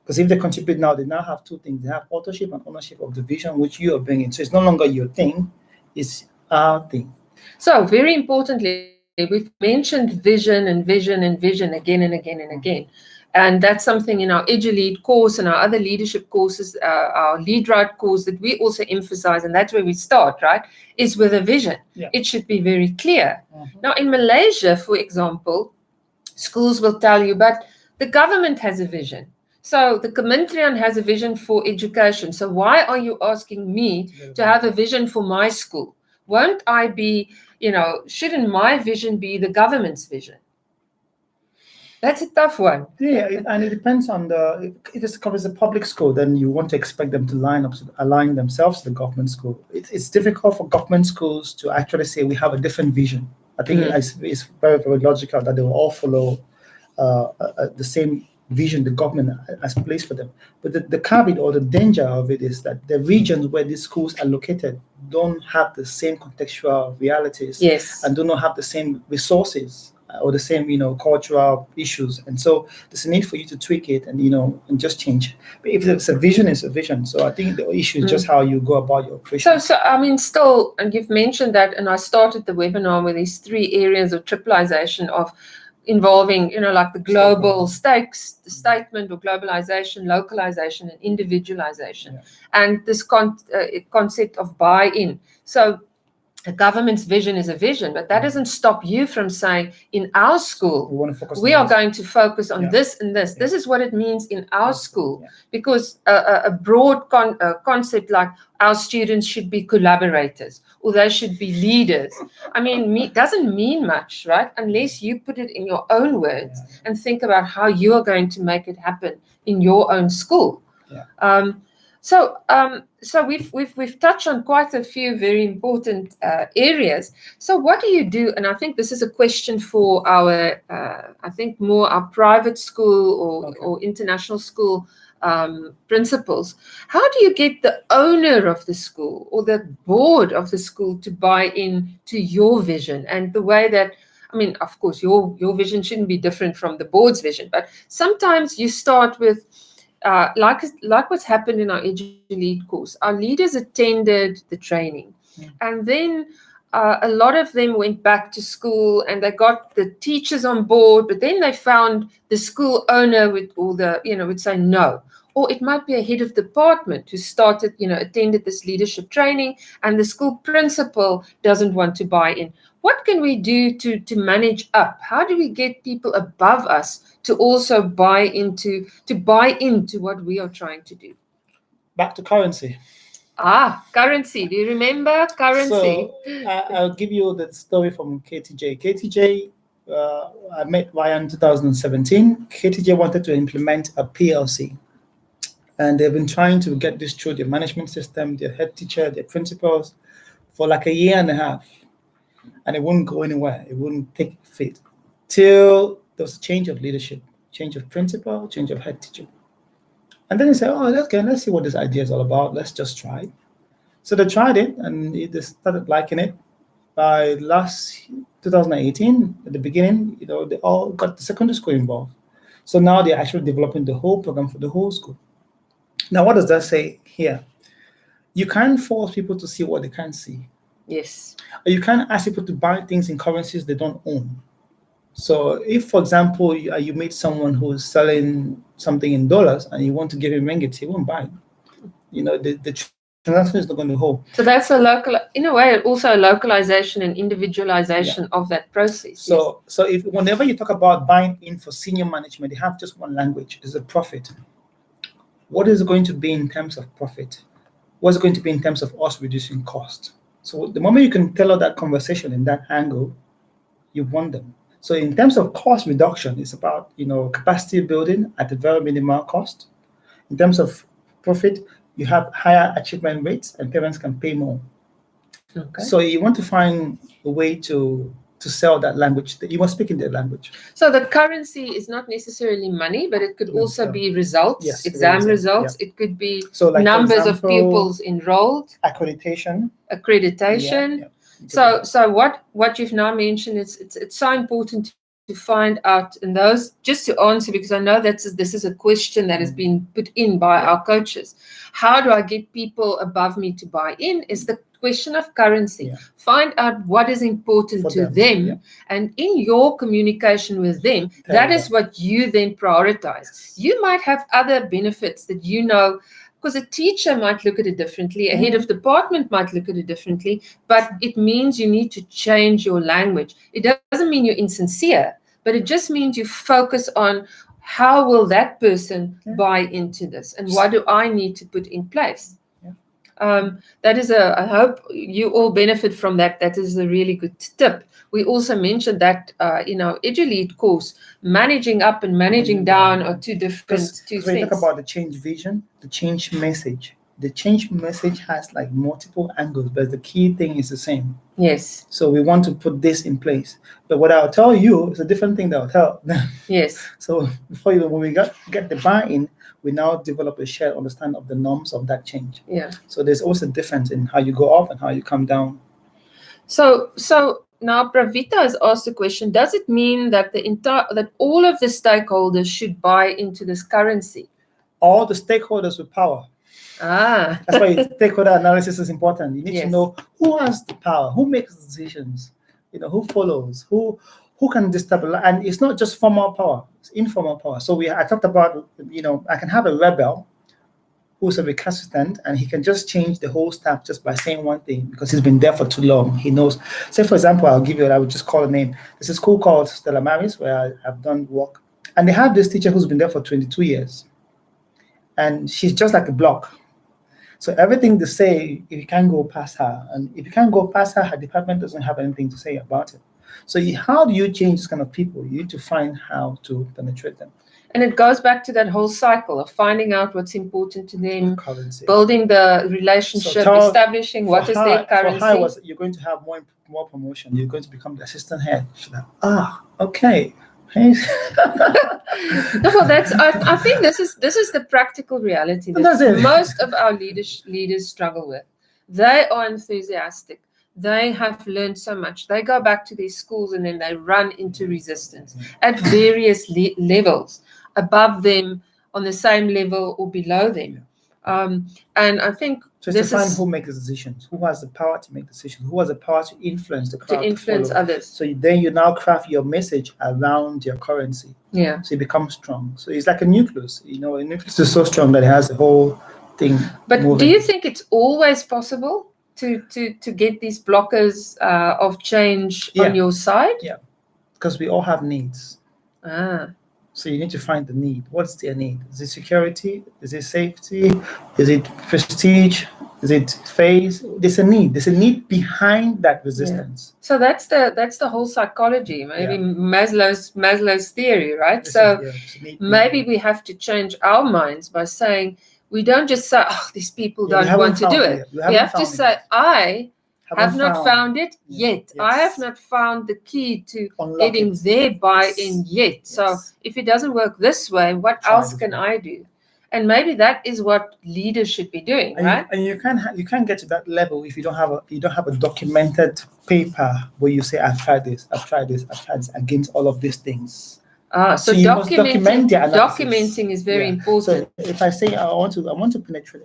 Because if they contribute now, they now have two things. They have authorship and ownership of the vision which you are bringing. So it's no longer your thing, it's our thing. So very importantly, we've mentioned vision and vision and vision again and again and again. And that's something in our EduLead course and our other leadership courses, our Lead Right course that we also emphasize, and that's where we start, right, is with a vision. Yeah. It should be very clear. Mm-hmm. Now, in Malaysia, for example, schools will tell you, but the government has a vision. So the Kementerian has a vision for education. So why are you asking me to have a vision for my school? Won't I be, shouldn't my vision be the government's vision? That's a tough one. Yeah, and it depends on if it's a public school, then you want to expect them to align themselves to the government school. It's difficult for government schools to actually say we have a different vision. I think it's very, very logical that they will all follow the same vision the government has placed for them. But the caveat or the danger of it is that the regions where these schools are located don't have the same contextual realities, and do not have the same resources or the same cultural issues, and so there's a need for you to tweak it and and just change. But if it's a vision, it's a vision. So I think the issue is just how you go about your operation. So I mean, still, and you've mentioned that, and I started the webinar with these 3 areas of tripleization of involving, like the global statement or globalization, localization, and individualization, and this concept of buy-in. So the government's vision is a vision, but that doesn't stop you from saying, in our school, we are going to focus on this and this. This is what it means in our school, because a broad concept like our students should be collaborators or they should be leaders, I mean, doesn't mean much, right? Unless you put it in your own words and think about how you are going to make it happen in your own school. So we've touched on quite a few very important areas. So what do you do? And I think this is a question for our, our private school or international school principals. How do you get the owner of the school or the board of the school to buy in to your vision and the way that, I mean, of course, your vision shouldn't be different from the board's vision, but sometimes you start with, like what's happened in our EduLead course, our leaders attended the training, and then a lot of them went back to school and they got the teachers on board, but then they found the school owner would say no. Or it might be a head of department who started, attended this leadership training, and the school principal doesn't want to buy in. What can we do to manage up? How do we get people above us to also buy into what we are trying to do? Back to currency. Currency. Do you remember currency? So I'll give you the story from KTJ. KTJ, I met Ryan in 2017. KTJ wanted to implement a PLC. And they've been trying to get this through their management system, their head teacher, their principals, for like a year and a half. And it wouldn't go anywhere. It wouldn't take fit. Till there was a change of leadership, change of principal, change of head teacher. And then they said, let's see what this idea is all about. Let's just try it. So they tried it and they started liking it. By last 2018, at the beginning, they all got the secondary school involved. So now they're actually developing the whole program for the whole school. Now, what does that say here? You can't force people to see what they can't see. Yes. Or you can't ask people to buy things in currencies they don't own. So if, for example, you meet someone who's selling something in dollars and you want to give him ringgit, he won't buy it. The transaction is not going to hold. So that's in a way, also a localization and individualization of that process. So if whenever you talk about buying in for senior management, they have just one language, is a profit. What is it going to be in terms of profit? What's it going to be in terms of us reducing cost? So the moment you can tell that conversation in that angle, you've won them. So in terms of cost reduction, it's about capacity building at a very minimal cost. In terms of profit, you have higher achievement rates and parents can pay more. Okay. So you want to find a way to sell that language. You must speak in their language. So the currency is not necessarily money, but it could also be results, exam results. Yeah. It could be numbers of pupils enrolled. Accreditation. Yeah. So what you've now mentioned, it's so important to find out, and those just to answer, because I know this is a question that has been put in by our coaches. How do I get people above me to buy in? Is the question of currency. Yeah. Find out what is important to them. And in your communication with them, that is what you then prioritize. You might have other benefits that because a teacher might look at it differently, a head of department might look at it differently, but it means you need to change your language. It doesn't mean you're insincere, but it just means you focus on how will that person buy into this and what do I need to put in place. That is I hope you all benefit from that. That is a really good tip. We also mentioned that in our EduLead course, managing up and managing down are two things. We talk about the change vision, the change message. The change message has like multiple angles, but the key thing is the same. Yes. So we want to put this in place. But what I'll tell you is a different thing that I'll tell them. Yes. So when we get the buy-in, we now develop a shared understanding of the norms of that change. Yeah. So there's also a difference in how you go up and how you come down. So now Pravita has asked a question. Does it mean that that all of the stakeholders should buy into this currency? All the stakeholders with power. That's why stakeholder analysis is important. You need to know who has the power, who makes decisions, who follows, who can destabilize. And it's not just formal power, it's informal power. So I talked about, I can have a rebel who's a recalcitrant and he can just change the whole staff just by saying one thing because he's been there for too long. He knows. Say, for example, I would just call a name. There's a school called Stella Maris where I've done work. And they have this teacher who's been there for 22 years. And she's just like a block. So everything they say, you can't go past her. And if you can't go past her, her department doesn't have anything to say about it. So how do you change this kind of people? You need to find how to penetrate them. And it goes back to that whole cycle of finding out what's important to them, currency. Building the relationship, establishing what is their currency. For her, you're going to have more promotion. You're going to become the assistant head. Okay. No, I think this is the practical reality that most of our leaders struggle with. They are enthusiastic. They have learned so much. They go back to their schools and then they run into resistance at various levels, above them, on the same level or below them. And I think So it's this to find is who makes the decisions, who has the power to make decisions, who has the power to influence the to crowd to influence follow. others. So then you now craft your message around your currency. Yeah. So it becomes strong. So it's like a nucleus. You know, a nucleus is so strong that it has the whole thing But moving. do you think it's always possible to get these blockers of change Yeah. on your side? Yeah, because we all have needs. Ah, So you need to find the need. What's their need? Is it security? Is it safety? Is it prestige? Is it phase? There's a need. There's a need behind that resistance. so that's the whole psychology. Maybe Yeah. Maslow's theory, right? This So is, there's a need maybe behind we have to change our minds by saying we don't just say, "Oh, these people it. Yeah, we don't haven't want to do found it." it. We We haven't have to found it say, yet. "I have Haven't not found it Yeah. yet. I have Yes. not found the key to Unlock getting it. their buy-in yet. So Yes. if it doesn't work this way, what Try else this can way. I do?" And maybe that is what leaders should be doing, And right? you can't get to that level if you don't have a documented paper where you say I've tried this against all of these things. So you must document the analysis. documenting is very important. So if I say I want to penetrate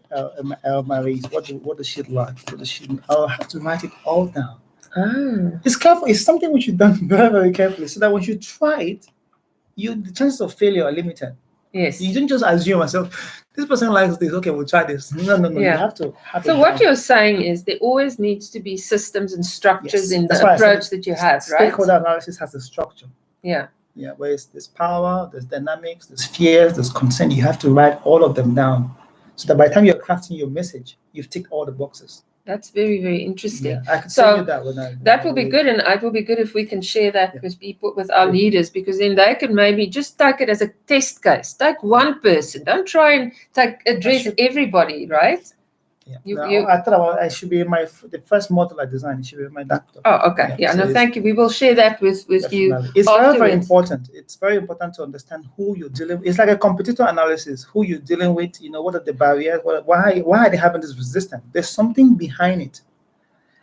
Elmarie, what does she like? What does she? I'll have to write it all down. It's careful. It's something which you've done very, very carefully, so that when you try it, the chances of failure are limited. Yes. You don't just assume myself, this person likes this, okay, we'll try this. No. Yeah. You have to have So what you're saying is there always needs to be systems and structures in the approach that you have, right? Stakeholder analysis has a structure. Yeah. Yeah, where there's power, there's dynamics, there's fears, there's consent. You have to write all of them down so that by the time you're crafting your message, you've ticked all the boxes. That's very, very interesting. Yeah, I can send you that that will be good, and it will be good if we can share that with people, with our leaders, because then they can maybe just take it as a test case. Take one person. Don't try and address everybody, right? Yeah. I thought I should be the first model I designed. It should be my laptop. Oh, okay. Yeah. So thank you. We will share that with you. It's very, very important. It's very important to understand who you're dealing with. It's like a competitor analysis. Who you're dealing with. What are the barriers? Why are they having this resistance? There's something behind it.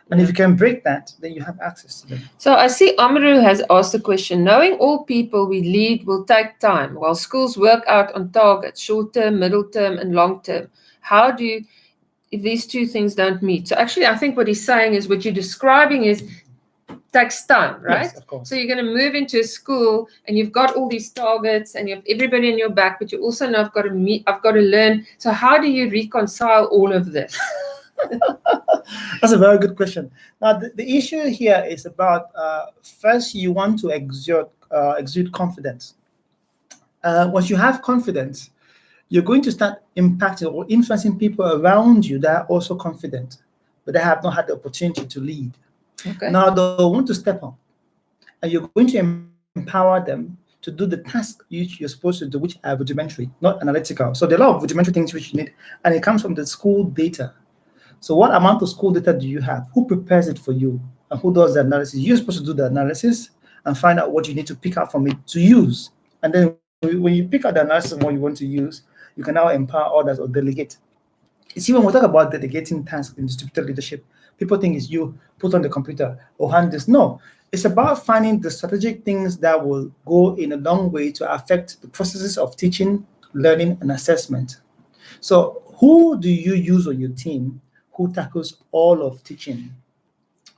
And if you can break that, then you have access to them. So I see Amaru has asked a question. Knowing all people we lead will take time, while schools work out on targets, short term, middle term, and long term. How do you, if these two things don't meet? So actually, I think what he's saying is what you're describing takes time, right? Yes, of course. So you're going to move into a school and you've got all these targets and you have everybody in your back, but you also know I've got to learn. So how do you reconcile all of this? That's a very good question. Now, the issue here is about first you want to exude confidence. Once you have confidence, you're going to start impacting or influencing people around you that are also confident, but they have not had the opportunity to lead. Okay. Now they want to step up, and you're going to empower them to do the task you're supposed to do, which are rudimentary, not analytical. So there are a lot of rudimentary things which you need, and it comes from the school data. So what amount of school data do you have? Who prepares it for you? And who does the analysis? You're supposed to do the analysis and find out what you need to pick out from it to use. And then when you pick out the analysis of what you want to use, you can now empower others or delegate. You see, when we talk about delegating tasks in distributed leadership, people think it's you put on the computer or hand this. No, it's about finding the strategic things that will go in a long way to affect the processes of teaching, learning, and assessment. So who do you use on your team who tackles all of teaching,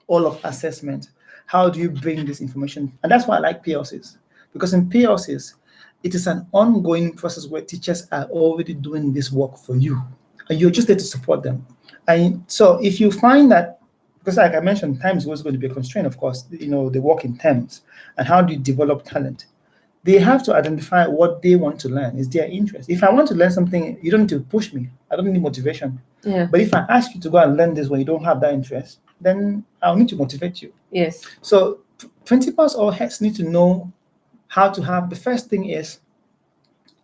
all of assessment? How do you bring this information? And that's why I like PLCs, because in PLCs, it is an ongoing process where teachers are already doing this work for you, and you're just there to support them. And so if you find that, because like I mentioned, time is always going to be a constraint, of course, they work in terms, and how do you develop talent? They have to identify what they want to learn, is their interest. If I want to learn something, you don't need to push me. I don't need motivation. Yeah. But if I ask you to go and learn this when you don't have that interest, then I'll need to motivate you. Yes. So principals or heads need to know how to have, the first thing is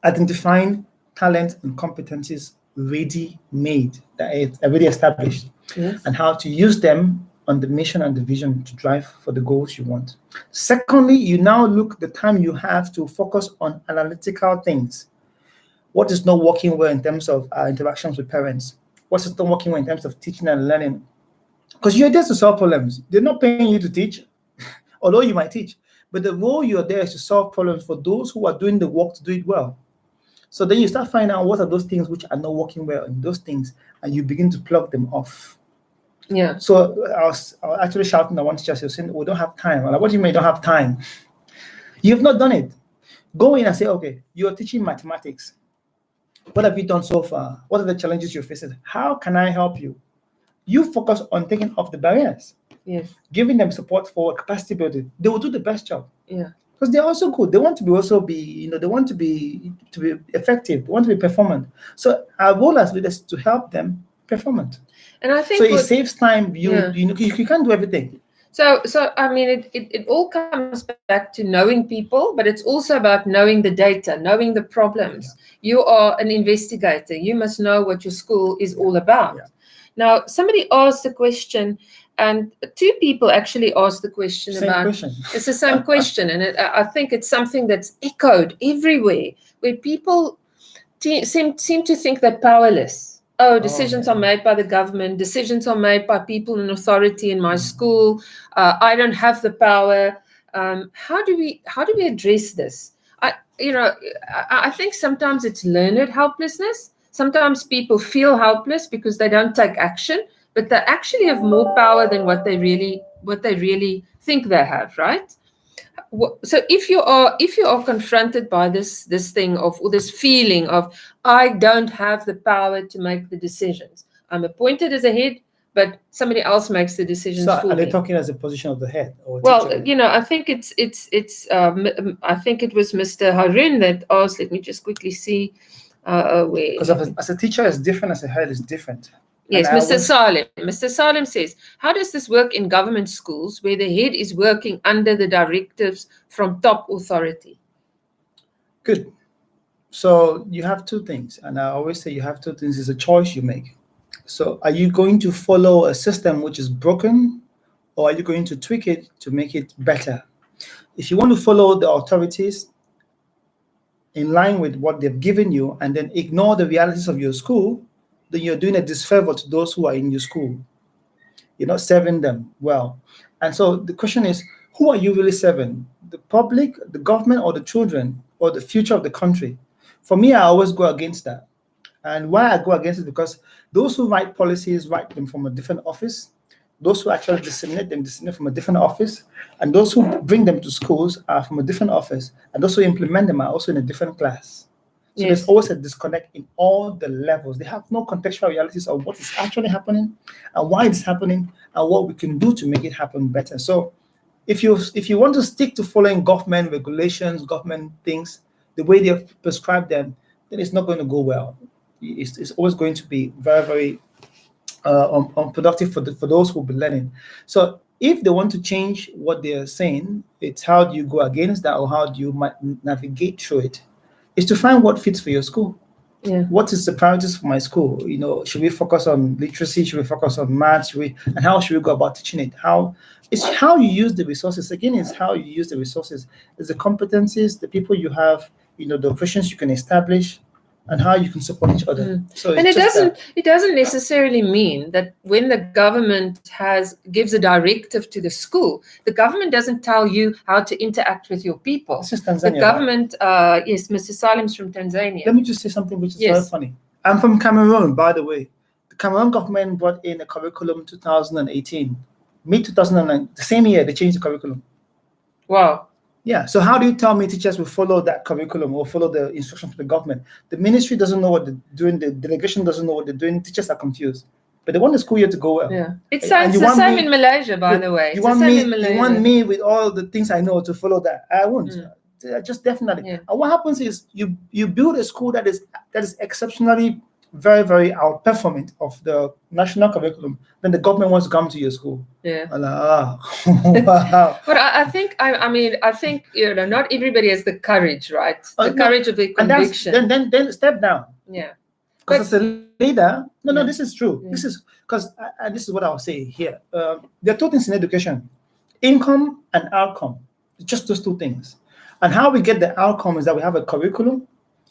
identifying talent and competencies ready-made, that is already established, yes, and how to use them on the mission and the vision to drive for the goals you want. Secondly, you now look the time you have to focus on analytical things. What is not working well in terms of interactions with parents? What is not working well in terms of teaching and learning? Because you're there to solve problems. They're not paying you to teach, although you might teach. But the role you're there is to solve problems for those who are doing the work to do it well. So then you start finding out what are those things which are not working well in those things, and you begin to plug them off. Yeah. So I was actually shouting at one teacher, saying, "We don't have time." I'm like, "What do you mean you don't have time? You have not done it." Go in and say, "Okay, you're teaching mathematics. What have you done so far? What are the challenges you're facing? How can I help you?" You focus on taking off the barriers, Yes. giving them support for capacity building. They will do the best job. Yeah. Because they're also good. They want to be, they want to be effective. They want to be performant. So our role as leaders is to help them performant. And I think so it saves time. Yeah. You can't do everything. So I mean, it all comes back to knowing people, but it's also about knowing the data, knowing the problems. Yeah. You are an investigator. You must know what your school is all about. Yeah. Now, somebody asked a question, and two people actually asked the question Question. It's the same question, and I think it's something that's echoed everywhere, where people seem to think they're powerless. Oh, decisions are made by the government. Decisions are made by people in authority in my school. I don't have the power. How do we address this? I think sometimes it's learned helplessness. Sometimes people feel helpless because they don't take action, but they actually have more power than what they really think they have, right? So if you are confronted by this thing of, or this feeling of, I don't have the power to make the decisions. I'm appointed as a head, but somebody else makes the decisions for me. Are they talking as a position of the head? Or well, teacher? I think I think it was Mr. Harun that asked. Let me just quickly see where. Because as a teacher is different, as a head is different. Yes, Mr. Salim. Mr. Salim says, how does this work in government schools where the head is working under the directives from top authority? Good. So you have two things, and I always say you have two things. It's a choice you make. So are you going to follow a system which is broken, or are you going to tweak it to make it better? If you want to follow the authorities in line with what they've given you and then ignore the realities of your school, then you're doing a disfavor to those who are in your school. You're not serving them well. And so the question is, who are you really serving? The public, the government, or the children, or the future of the country? For me, I always go against that. And why I go against it, because those who write policies write them from a different office. Those who actually disseminate from a different office. And those who bring them to schools are from a different office. And those who implement them are also in a different class. So There's always a disconnect in all the levels. They have no contextual realities of what is actually happening and why it's happening and what we can do to make it happen better. So if you want to stick to following government regulations, government things, the way they have prescribed them, then it's not going to go well. It's always going to be very, very unproductive for those who will be learning. So if they want to change what they are saying, it's how do you go against that, or how do you navigate through it? Is to find what fits for your school. Yeah. What is the priorities for my school? Should we focus on literacy? Should we focus on math? And how should we go about teaching it? It's how you use the resources. Again, it's how you use the resources. It's the competencies, the people you have, the operations you can establish, and how you can support each other. So it doesn't necessarily mean that when the government gives a directive to the school, the government doesn't tell you how to interact with your people. This is Tanzania, the government, right? Yes, Mr. Salim's from Tanzania. Let me just say something which is very funny. I'm from Cameroon, by the way. The Cameroon government brought in a curriculum 2018, mid-2009, the same year they changed the curriculum. Wow. Yeah, so how do you tell me teachers will follow that curriculum or follow the instructions from the government? The ministry doesn't know what they're doing, the delegation doesn't know what they're doing, teachers are confused. But they want the school year to go well. Yeah, it's the same in Malaysia, by the way. You want me with all the things I know to follow that? I won't. Just definitely. Yeah. And what happens is you build a school that is exceptionally very, very outperformant of the national curriculum, then the government wants to come to your school. Yeah. Wow. But I think not everybody has the courage, right? Courage of the conviction. Then step down. Yeah. Because as a leader, this is true. Yeah. This is because, and this is what I'll say here. There are two things in education: income and outcome. Just those two things. And how we get the outcome is that we have a curriculum,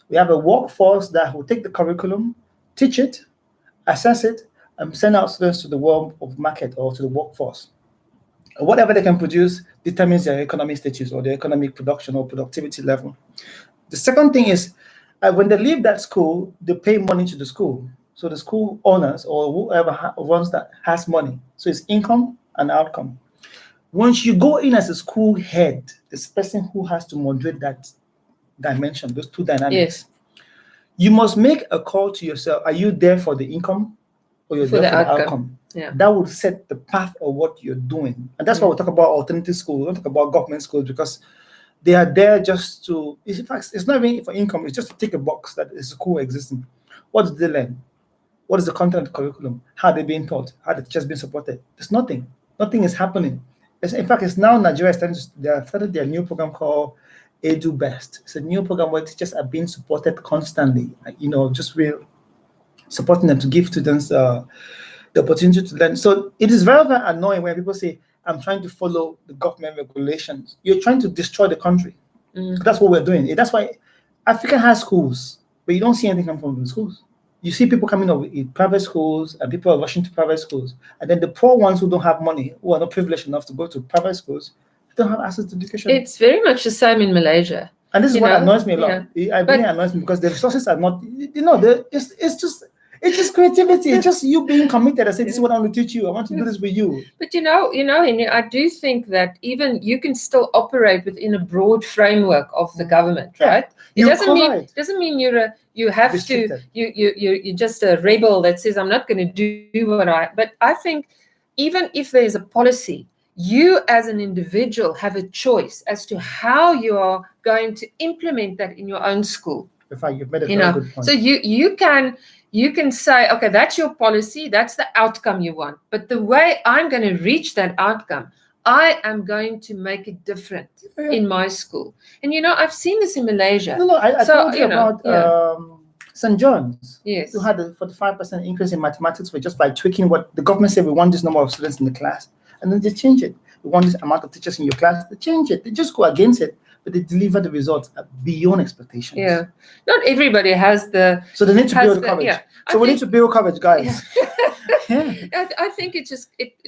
we have a workforce that will take the curriculum, teach it, assess it, and send out students to the world of market or to the workforce. And whatever they can produce determines their economic status or their economic production or productivity level. The second thing is When they leave that school, they pay money to the school. So the school owners or whoever runs that has money. So it's income and outcome. Once you go in as a school head, this person who has to moderate that dimension, those two dynamics, you must make a call to yourself. Are you there for the income or you're For there the for the outcome. outcome? Yeah. That will set the path of what you're doing. And that's why we talk about alternative schools. We don't talk about government schools because they are there just to, in fact, it's not even for income. It's just to tick a box that is school existing. What did they learn? What is the content of the curriculum? How are they being taught? How are the teachers being supported? There's nothing. Nothing is happening. In fact, it's now Nigeria they have started their new program called Edu Best. It's a new program where teachers are being supported constantly. Just real supporting them to give students the opportunity to learn. So it is very, very annoying when people say, I'm trying to follow the government regulations. You're trying to destroy the country. That's what we're doing. That's why Africa has schools, but you don't see anything come from the schools. You see people coming up in private schools and people are rushing to private schools. And then the poor ones who don't have money, who are not privileged enough to go to private schools, don't have access to education. It's very much the same in Malaysia. And this is what annoys me a lot. It really annoys me because the resources are not, it's just creativity. It's just you being committed. I say, this is what I want to teach you. I want to do this with you. But I do think that even you can still operate within a broad framework of the government, right? It doesn't mean you're just a rebel that says I'm not going to do what But I think even if there's a policy, you as an individual have a choice as to how you are going to implement that in your own school. In fact, you've made a very good point. So you can say, okay, that's your policy, that's the outcome you want. But the way I'm going to reach that outcome, I am going to make it different in my school. And I've seen this in Malaysia. I told you about St. John's. Yes. Who had a 45% increase in mathematics for just by tweaking what the government said, we want this number of students in the class. And then they change it. We want this amount of teachers in your class. They change it. They just go against it. But they deliver the results beyond expectations. Yeah. Not everybody has the... So they need to build coverage. Yeah. So we need to build coverage, guys. Yeah. I think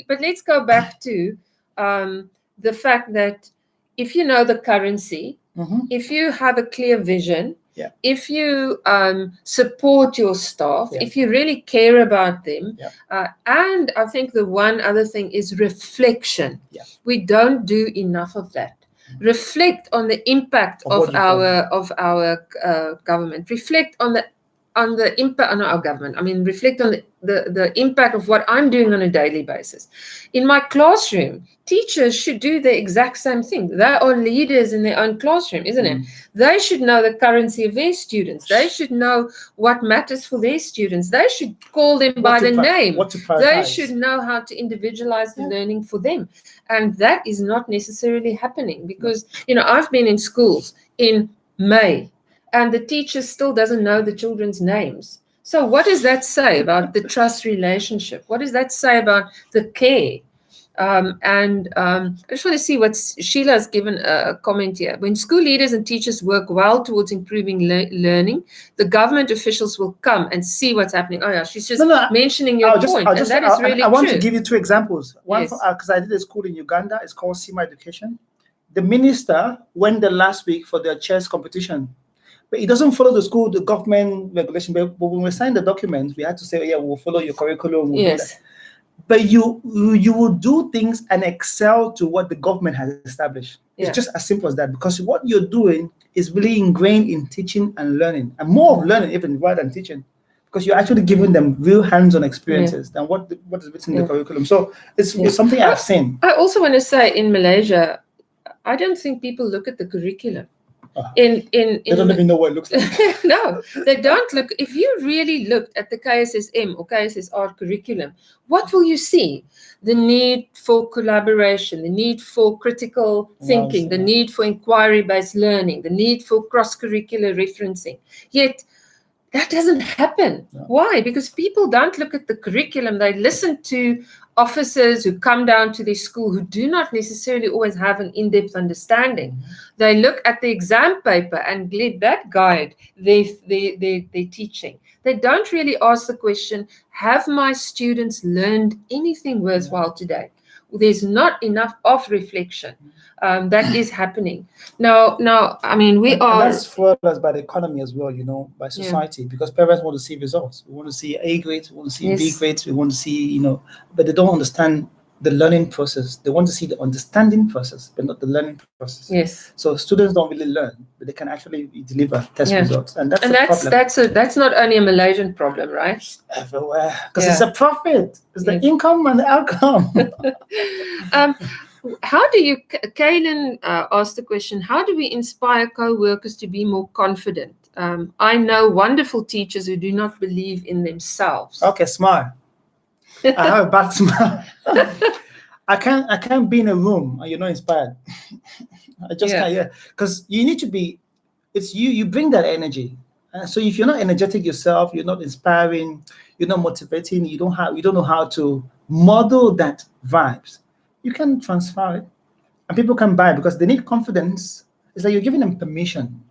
but let's go back to the fact that if you know the currency, if you have a clear vision, if you support your staff, if you really care about them, and I think the one other thing is reflection. We don't do enough of that. Reflect on the impact of our government. Reflect on the impact on our government. I mean, reflect on the impact of what I'm doing on a daily basis. In my classroom, teachers should do the exact same thing. They are leaders in their own classroom, isn't it? They should know the currency of their students. They should know what matters for their students. They should call them by the name. They should know how to individualize the learning for them. And that is not necessarily happening because, I've been in schools in May, and the teacher still doesn't know the children's names. So what does that say about the trust relationship? What does that say about the care? I just want to see what Sheila's given a comment here. When school leaders and teachers work well towards improving learning, the government officials will come and see what's happening. Oh yeah, she's just mentioning your point. And that is really true. I want to give you two examples. One, because I did a school in Uganda. It's called SEMA Education. The minister went there last week for their chess competition. But it doesn't follow the government regulation. But when we signed the documents, we had to say, we'll follow your curriculum. But you will do things and excel to what the government has established. It's just as simple as that. Because what you're doing is really ingrained in teaching and learning. And more of learning even rather than teaching. Because you're actually giving them real hands-on experiences than what is written in the curriculum. So it's something I've seen. I also want to say in Malaysia, I don't think people look at the curriculum. They don't even know what it looks like. No, they don't look. If you really looked at the KSSM or KSSR curriculum, what will you see? The need for collaboration, the need for critical thinking, the need for inquiry-based learning, the need for cross-curricular referencing. Yet, that doesn't happen. No. Why? Because people don't look at the curriculum. They listen to officers who come down to their school who do not necessarily always have an in-depth understanding. They look at the exam paper and let that guide their teaching. They don't really ask the question, have my students learned anything worthwhile today? there's not enough of reflection that is happening. Now, I mean, and that's fueled us by the economy as well, by society, because parents want to see results. We want to see A grades, we want to see B grades, we want to see, but they don't understand the learning process. They want to see the understanding process, but not the learning process. Yes. So students don't really learn, but they can actually deliver test results, and that's a problem. That's not only a Malaysian problem, right? It's everywhere, because it's a profit. It's the income and the outcome. How do you, Kaylin asked the question, how do we inspire co-workers to be more confident? I know wonderful teachers who do not believe in themselves. Okay, smile. I have a bad smile. I can't be in a room and you're not inspired. I just can't, because you need to be, it's you bring that energy. So if you're not energetic yourself, you're not inspiring, you're not motivating, you don't know how to model that vibes, you can transfer it and people can buy it because they need confidence. It's like you're giving them permission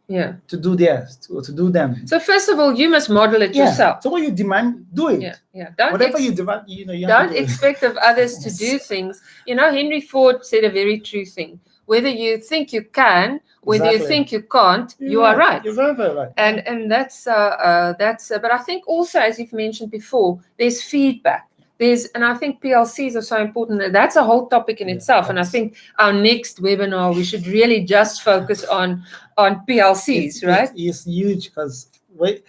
to do theirs, to do them. So first of all, you must model it yourself. So what you demand, do it. Whatever you demand, you don't expect of others to do things. Henry Ford said a very true thing. Whether you think you can, whether you think you can't, you are right. You're very, very right. And that's but I think also, as you've mentioned before, there's feedback. And I think PLCs are so important. That's a whole topic in itself. And I think our next webinar, we should really just focus on PLCs, right? It's huge because when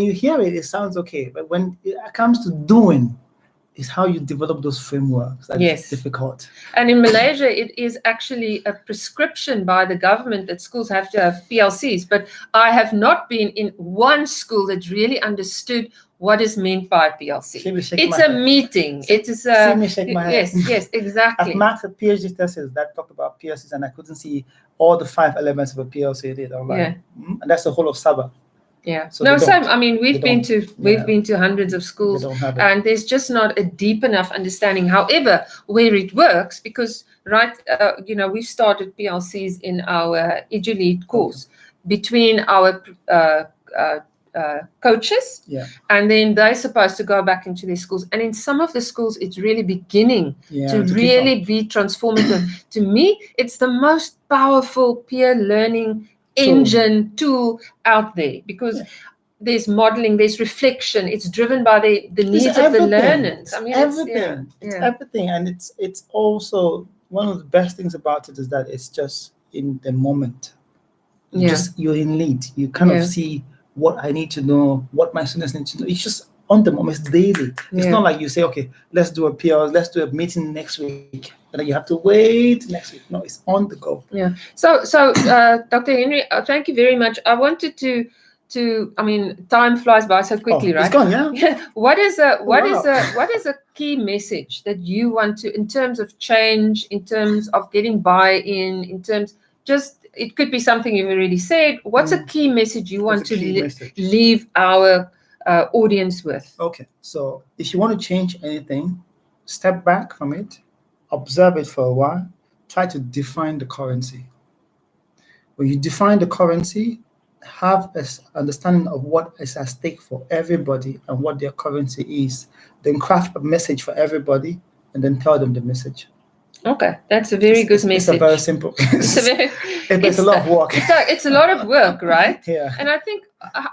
you hear it, it sounds okay. But when it comes to doing, is how you develop those frameworks. That's difficult. And in Malaysia, it is actually a prescription by the government that schools have to have PLCs. But I have not been in one school that really understood what is meant by PLC. It's a meeting. It is a... See me shake my head. Yes, exactly. I've marked a PhD thesis that talked about PLCs and I couldn't see all the 5 elements of a PLC in it. I'm like, and that's the whole of Sabah. Yeah. So same. I mean, we've been to hundreds of schools, and there's just not a deep enough understanding. However, where it works, because we've started PLCs in our EduLead course between our coaches, and then they're supposed to go back into their schools. And in some of the schools, it's really beginning to really be transformative. To me, it's the most powerful peer learning engine tool out there, because there's modeling, there's reflection, it's driven by the needs of the learners. I mean, it's everything. And it's also one of the best things about it is that it's just in the moment. You're in lead. You kind of see what I need to know, what my students need to know. It's just on the moment, it's daily. It's not like you say, okay, let's do a PL, let's do a meeting next week, and then you have to wait next week. No, it's on the go. Yeah. So Dr. Henry, thank you very much. I wanted to I mean, time flies by so quickly, right? It's gone, What is a key message that you want to, in terms of change, in terms of getting buy-in, in terms it could be something you've already said. What's a key message you want to leave our audience with? Okay, so if you want to change anything, step back from it, observe it for a while, try to define the currency. When you define the currency, have an understanding of what is at stake for everybody and what their currency is. Then craft a message for everybody and then tell them the message. Okay, that's a very good message. It's a very simple. It's a lot of work. It's a lot of work, right? Yeah. And I think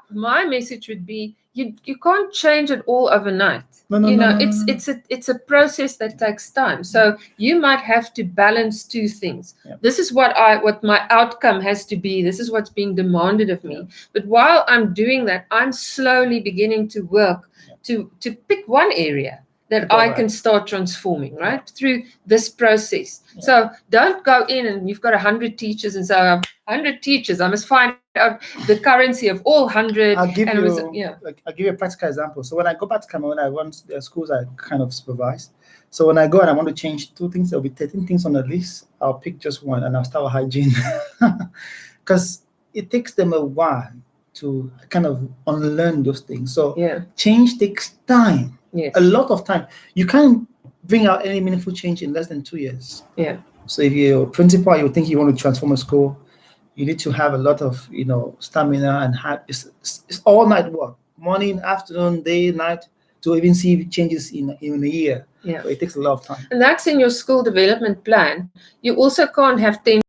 my message would be you can't change it all overnight. No. It's a process that takes time. So you might have to balance two things. Yeah. This is what my outcome has to be. This is what's being demanded of me. Yeah. But while I'm doing that, I'm slowly beginning to work to pick one area that I can start transforming, right, through this process. Yeah. So don't go in and you've got 100 teachers and say, 100 teachers, I must find out the currency of all 100. I'll give you a practical example. So when I go back to Cameroon, I run the schools I kind of supervise. So when I go and I want to change 2 things, there'll be 13 things on the list. I'll pick just one and I'll start with hygiene. Because it takes them a while to kind of unlearn those things. So change takes time. Yes. A lot of time. You can't bring out any meaningful change in less than 2 years. Yeah. So if you're a principal, you think you want to transform a school, you need to have a lot of stamina and it's all night work, morning, afternoon, day, night. to even see changes in a year. Yeah. So it takes a lot of time. And that's in your school development plan. You also can't have 10